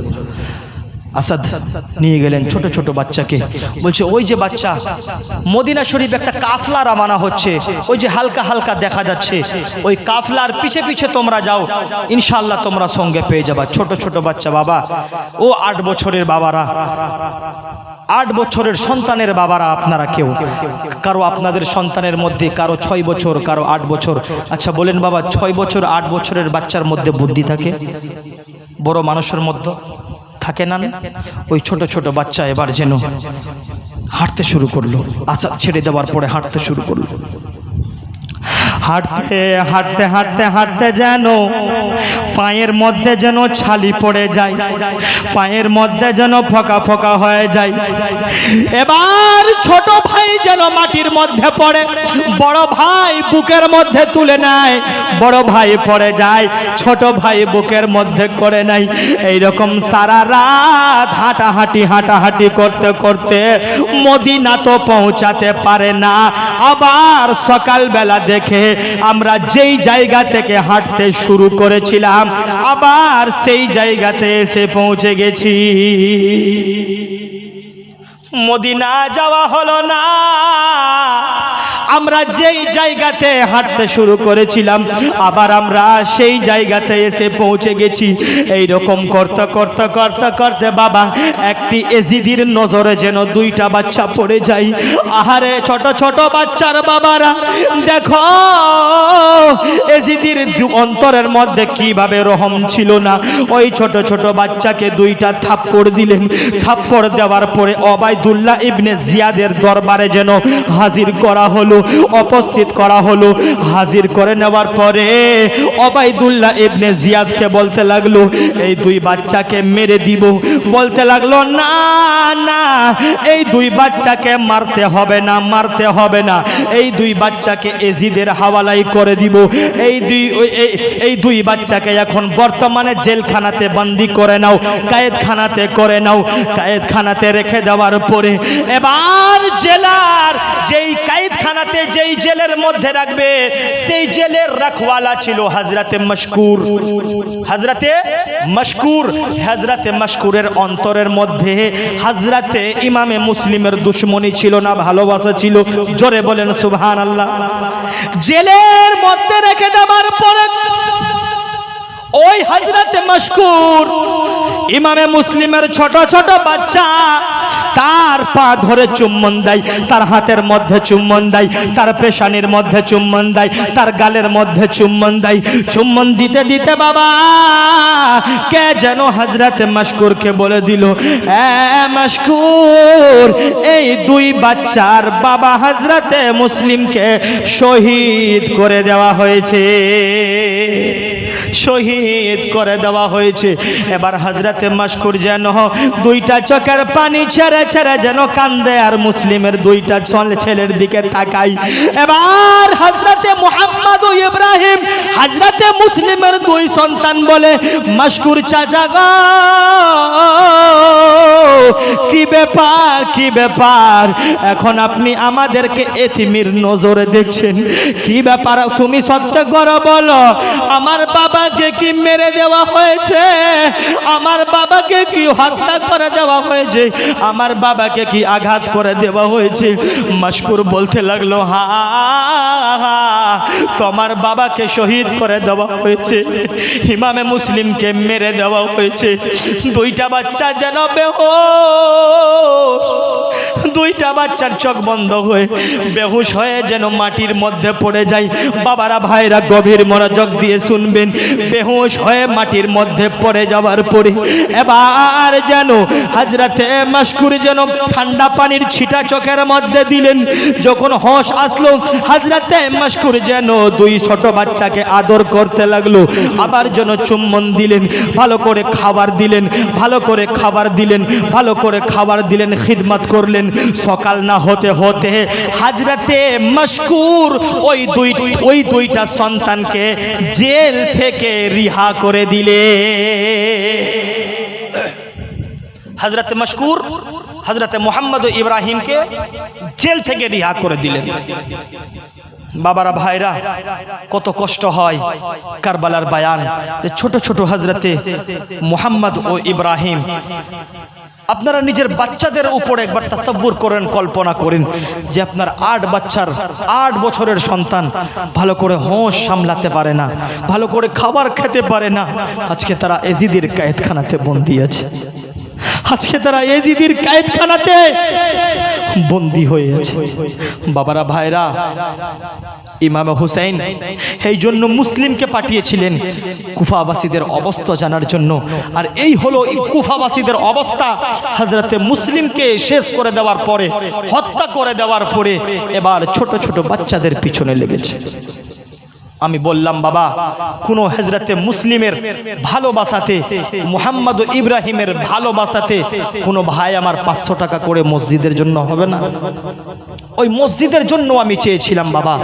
আসাদ নিয়ে গেলেন ছোট ছোট বাচ্চাকে, বলছে, ওই যে বাচ্চা, মদিনা শরীফ একটা কাফলা রওনা হচ্ছে, ওই যে হালকা হালকা দেখা যাচ্ছে, ওই কাফলার পিছে পিছে তোমরা যাও, ইনশাআল্লাহ তোমরা সঙ্গে পেয়ে যাবা। ছোট ছোট বাচ্চা বাবা, ও 8 বছরের বাবারা, 8 বছরের সন্তানের বাবারা, আপনারা কেউ কারো আপনাদের সন্তানের মধ্যে কারো 6 বছর, কারো 8 বছর, আচ্ছা বলেন বাবা, 6 বছর 8 বছরের বাচ্চার মধ্যে বুদ্ধি থাকে? বড় মানুষের মধ্যে থাকে না? ওই ছোট ছোট বাচ্চা এবার যেন হাঁটতে শুরু করলো। আসাদ ছেড়ে দেওয়ার পরে হাঁটতে শুরু করলো। হাঁটতে হাঁটতে হাঁটতে হাঁটতে যেন পায়ের মধ্যে যেন ছালি পড়ে যায়, পায়ের মধ্যে যেন ফোকা ফোকা হয়ে যায়। এবার ছোট ভাই যেন মাটির মধ্যে পড়ে, বড় ভাই বুকের মধ্যে তুলে নেয়, বড় ভাই পড়ে যায়, ছোট ভাই বুকের মধ্যে করে নাই। এইরকম সারা রাত হাঁটাহাঁটি করতে করতে মদিনা তো পৌঁছাতে পারে না। আবার সকালবেলা দেখে আমরা যেই জায়গা থেকে হাঁটতে শুরু করেছিলাম আবার সেই জায়গাতে এসে পৌঁছে গেছি। মদিনা যাওয়া হলো না, আমরা যেই জায়গাতে হাঁটতে শুরু করেছিলাম আবার আমরা সেই জায়গাতে এসে পৌঁছে গেছি। এই রকম করতে করতে করতে করতে বাবা একটি এজিদির নজরে যেন দুইটা বাচ্চা পড়ে যায়। আহারে ছোট ছোট বাচ্চার বাবারা দেখো এজিদির অন্তরের মধ্যে কিভাবে রহম ছিল না। ওই ছোট ছোট বাচ্চাকে দুইটা থাপ্পড় দিলেন। থাপ্পড় দেওয়ার পরে ওবায়দুল্লাহ ইবনে জিয়াদের দরবারে যেন হাজির করা হলো, উপস্থিত করা হলো। হাজির করে নেওয়ার পরে ওবায়দুল্লাহ ইবনে জিয়াদকে বলতে লাগলো এই দুই বাচ্চাকে মেরে দিব। বলতে লাগলো না না, এই দুই বাচ্চাকে মারতে হবে না, মারতে হবে না, এই দুই বাচ্চাকে এজিদের হাওয়ালাই করে দিব। এই দুই বাচ্চাকে এখন বর্তমানে জেলখানাতে বন্দী করে নাও, কায়েদখানাতে করে নাও। কায়েদখানাতে রেখে দেওয়ার পরে এবার জেলার যেই কায়েদখানাতে যেই জেলের মধ্যে রাখবে সেই জেলের রাখওয়ালা ছিল হযরতে মশকুর। হযরতে মশকুর, হযরতে মশকুরের অন্তরের মধ্যে হযরতে ইমামে মুসলিমের দুশমনী ছিল না, ভালোবাসা ছিল। জোরে বলেন সুবহানাল্লাহ। জেলের মধ্যে রেখে দেওয়ার পরে ওই হযরতে মশকুর ইমামে মুসলিমের ছোট ছোট বাচ্চা তার পা ধরে চুম্বন দেয়, তার হাতের মধ্যে চুম্বন দেয়, তার পেশানির মধ্যে চুম্বন দেয়, তার গালের মধ্যে চুম্বন দেয়। চুম্বন দিতে দিতে বাবা কে যেন হযরতে মশকুরকে বলে দিল মশকুর এই দুই বাচ্চার বাবা হযরতে মুসলিমকে শহীদ করে দেওয়া হয়েছে, শহীদ করে দেওয়া হয়েছে। এবার হযরতে মশকুর যেন দুইটা চোখের পানি ছেড়ে ছেড়ে যেন কান্দে আর মুসলিমের দুইটা ছেলের দিকে তাকাই। এবার হযরতে মুহাম্মদ ও ইব্রাহিম হযরতে মুসলিমের দুই সন্তান বলে মশকুর চাচা গো কি ব্যাপার, কি ব্যাপার, এখন আপনি আমাদেরকে এতিমের নজরে দেখছেন, কি ব্যাপার? তুমি সত্য করে বলো আমার বাবাকে কি মেরে দেওয়া হয়েছে, আমার বাবাকে কি হত্যা করে দেওয়া হয়েছে, আমার বাবাকে কি আঘাত করে দেওয়া হয়েছে? মশকুর বলতে লাগলো হ্যাঁ তোমার বাবাকে শহীদ করে দেওয়া হয়েছে, ইমামে মুসলিমকে মেরে দেওয়া হয়েছে। দুইটা বাচ্চা যেন বেহুশ, দুইটা বাচ্চার চোখ বন্ধ হয়ে বেহুশ হয়ে যেন মাটির মধ্যে পড়ে যায়। বাবারা ভাইরা গভীর মনোযোগ দিয়ে শুনবেন। বেহুশ হয়ে মাটির মধ্যে পড়ে যাওয়ার পরে এবার যেন হযরতে মশকুর যেন ঠান্ডা পানির ছিটা চোখের মধ্যে দিলেন। যখন হোশ আসলো হযরতে মশকুর যেন দুই ছোট বাচ্চাকে আদর করতে লাগলো, আবার যেন চুম্বন দিলেন, ভালো করে খাবার দিলেন, ভালো করে খাবার দিলেন, ভালো করে খাবার দিলেন, খিদমত করলেন। সকাল না হতে হতে হযরতে মশকুর ওই দুইটা সন্তানকে জেল থেকে রিহা করে দিলে। হযরতে মশকুর হযরতে মুহাম্মদ ও ইব্রাহিমকে জেল থেকে রিহা করে দিলেন। বাবারা ভাইরা কত কষ্ট হয় কারবালার বায়ান, যে ছোট ছোট হযরতে মুহাম্মদ ও ইব্রাহিম। আপনারা নিজের বাচ্চাদের উপর একবার তাসাব্বুর করেন, কল্পনা করেন যে আপনার 8 বছরের সন্তান ভালো করে হোশ সামলাতে পারে না, ভালো করে খাবার খেতে পারে না, আজকে তারা এজিদের কায়েদখানাতে বন্দী আছে, আজকে তারা এজিদের কায়েদখানাতে বন্দী হয়ে আছে। বাবারা ভাইরা ইমাম হুসাইন এই জন্য মুসলিমকে পাঠিয়েছিলেন কুফাবাসীদের অবস্থা জানার জন্য। আর এই হলো কুফাবাসীদের অবস্থা। হযরতে মুসলিমকে শেষ করে দেওয়ার পরে, হত্যা করে দেওয়ার পরে এবার ছোট ছোট বাচ্চাদের পিছনে লেগেছে। আমি বললাম বাবা কোন হযরতে মুসলিমের ভালোবাসাতে মুহাম্মদ ও ইব্রাহিমের ভালোবাসাতে কোন ভাই আমার 500 টাকা করে মসজিদের জন্য হবে না? ওই মসজিদের জন্য আমি চেয়েছিলাম বাবা,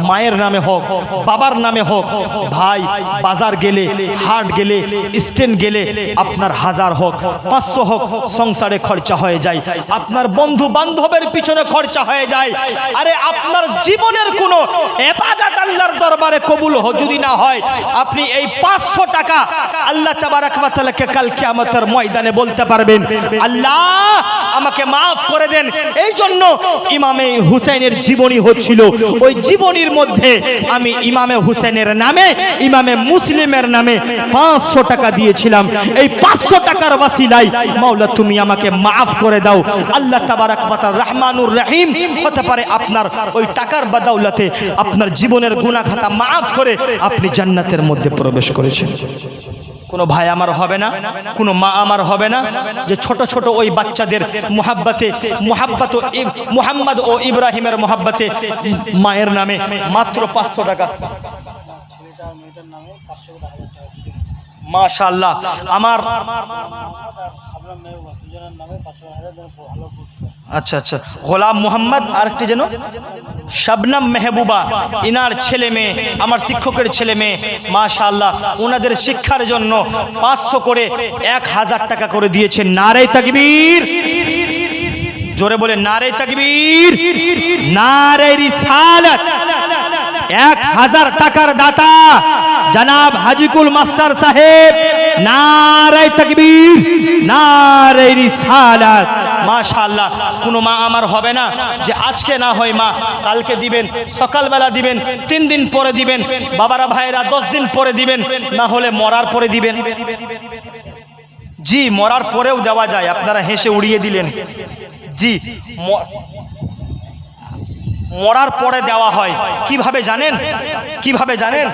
মায়ের নামে হোক বাবার নামে হোক, ভাই বাজার গেলে হাট গেলে স্ট্যান্ড গেলে আপনার 1000 হোক 500 হোক সংসারে খরচা হয়ে যায়, আপনার বন্ধু বান্ধবের পিছনে খরচা হয়ে যায়। আরে আপনার জীবনের কোনো ইবাদত আল্লাহর দরবারে কবুল যদি না হয়, আপনি এই 500 টাকা আল্লাহ তাবারক ওয়া তাআলাকে কাল কিয়ামতের ময়দানে বলতে পারবেন, আল্লাহ আমাকে মাফ করে দেন। এই জন্য ইমামে হুসাইনের জীবনী হচ্ছিল, ওই জীবনীর মধ্যে আমি ইমামে হুসাইনের নামে ইমামে মুসলিমের নামে 500 টাকা দিয়েছিলাম। এই 500 টাকার ওসিলায় মাওলা তুমি আমাকে মাফ করে দাও। আল্লাহ তাবারক ওয়া তাআলা রহমানুর রহিম, হতে পারে আপনার ওই টাকার বদৌলতে আপনার জীবনের গুনাহ খাতা মাফ করে আপনি জান্নাতের মধ্যে প্রবেশ করেছেন। কোনো ভাই আমার হবে না, কোনো মা আমার হবে না যে ছোট ছোট ওই বাচ্চাদের মুহাব্বতে মুহাম্মদ ও ইব্রাহিমের মুহাব্বতে মায়ের নামে মাত্র 500 টাকা। মাশাআল্লাহ, আমার আচ্ছা আচ্ছা গোলাম মোহাম্মদ আর একটি যেন শবনম মেহবুবা, ইনার ছেলে মেয়ে আমার শিক্ষকের ছেলে মেয়ে, মাশাআল্লাহ ওনাদের শিক্ষার জন্য 500 করে 1000 টাকা করে দিয়েছেন। নারে তাকবীর, জোরে বলে নারে তাকবীর, নারে রিসালাত। 1000 টাকার দাতা জনাব হাজিকুল মাস্টার সাহেব, নারে তাকবীর, নারে রিসালাত। মাশাআল্লাহ, কোনো মা আমার হবে না যে আজকে না হয় মা কালকে দিবেন, সকালবেলা দিবেন, 3 দিন পরে দিবেন, বাবারা ভাইরা 10 দিন পরে দিবেন, না হলে মরার পরে দিবেন। জি মরার পরেও দেওয়া যায়, আপনারা হেসে উড়িয়ে দিলেন। জি মরার পরে দেওয়া হয়। কিভাবে জানেন? কিভাবে জানেন?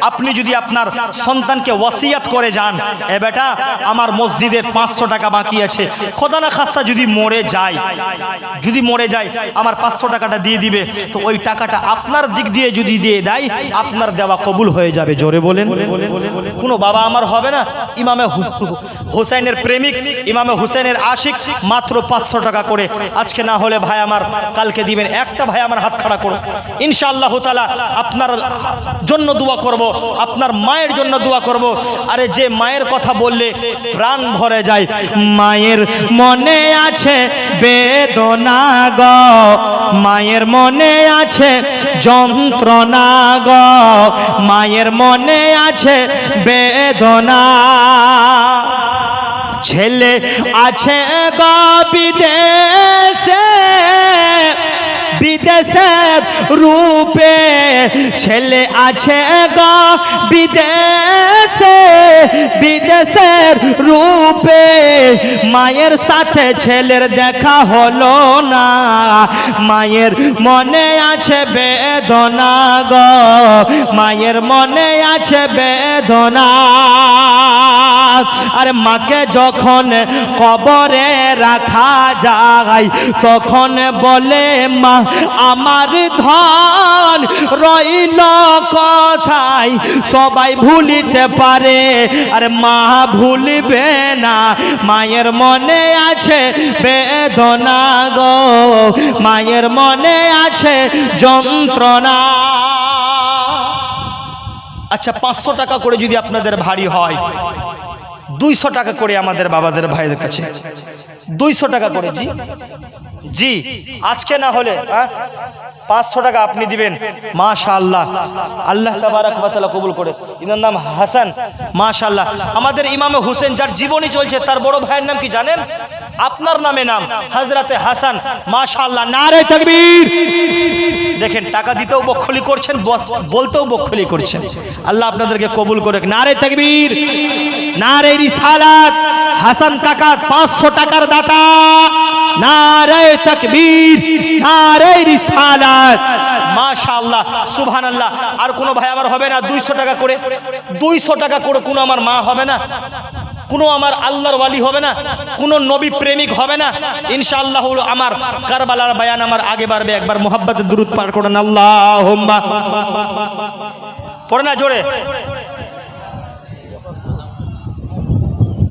আপনি যদি আপনার সন্তানকে ওসিয়ত করে যান, এ বেটা আমার মসজিদের 500 টাকা বাকি আছে, খোদা না খাস্তা যদি মরে যায় আমার 500 টাকাটা দিয়ে দিবে, তো ওই টাকাটা আপনার দিক দিয়ে যদি দিয়ে দেয় আপনার দেওয়া কবুল হয়ে যাবে। জোরে বলেন। কোনো বাবা আমার হবে না ইমামে হুসাইনের প্রেমিক, ইমামে হুসাইনের আশিক, মাত্র 500 টাকা করে। আজকে না হলে ভাই আমার কালকে দিবেন। একটা ভাই আমার হাত খাড়া করো, ইনশাআল্লাহ তাআলা আপনার জন্য দোয়া করব, আপনার মায়ের জন্য দোয়া করব। আরে যে মায়ের কথা বললে প্রাণ ভরে যায়, মায়ের মনে আছে বেদনা গো, মায়ের মনে আছে যন্ত্রণা গো, মায়ের মনে আছে বেদনা। ছেলে আছে গো বিদেশে, বিদেশের রূপে, ছেলে আছে গো বিদেশে, বিদেশের রূপে, মায়ের সাথে ছেলের দেখা হলো না, মায়ের মনে আছে বেদনা গো, মায়ের মনে আছে বেদনা। আর মাকে যখন কবরে রাখা যায় তখন বলে মা আমার ধন রইল কোথায়, সবাই ভুলিতে পারে আর মা ভুলবে না, মায়ের মনে আছে বেদনা গো, মায়ের মনে আছে যন্ত্রণা। আচ্ছা 500 টাকা করে যদি আপনাদের ভারী হয়, 200 টাকা করে আমাদের বাবাদের ভাইদের কাছে 200 টাকা করে। জি জি আজকে না হলে 500 টাকা আপনি দিবেন। মাশাআল্লাহ, আল্লাহ তাবারক ওয়া তাআলা কবুল করে। ইনার নাম হাসান। মাশাআল্লাহ, আমাদের ইমামে হুসেন যার জীবনী চলছে তার বড় ভাইয়ের নাম কি জানেন? আপনার নামে নাম হযরতে হাসান। মাশাআল্লাহ, নারে তাকবীর। দেখেন টাকা দিতেও বকখলি করছেন, বলতেও বকখলি করছেন। আল্লাহ আপনাদেরকে কবুল করে। নারে তাকবীর, নারে রিসালাত। হাসান কাকা 500 টাকার দাতা। নারে তাকবীর, নারে রিসালাত। মাশাআল্লাহ, সুবহানাল্লাহ। আর কোনো ভাই আমার হবে না 200 টাকা করে? 200 টাকা করে কোনো আমার মা হবে না, কোনো আমার আল্লাহর ওয়ালি হবে না, কোনো নবী প্রেমিক হবে না? ইনশাআল্লাহ আমার কারবালার বয়ান আমার আগে বাড়বে। একবার মুহাব্বতে দুরূদ পাঠ করেন, আল্লাহুম্মা পড়ে না জোরে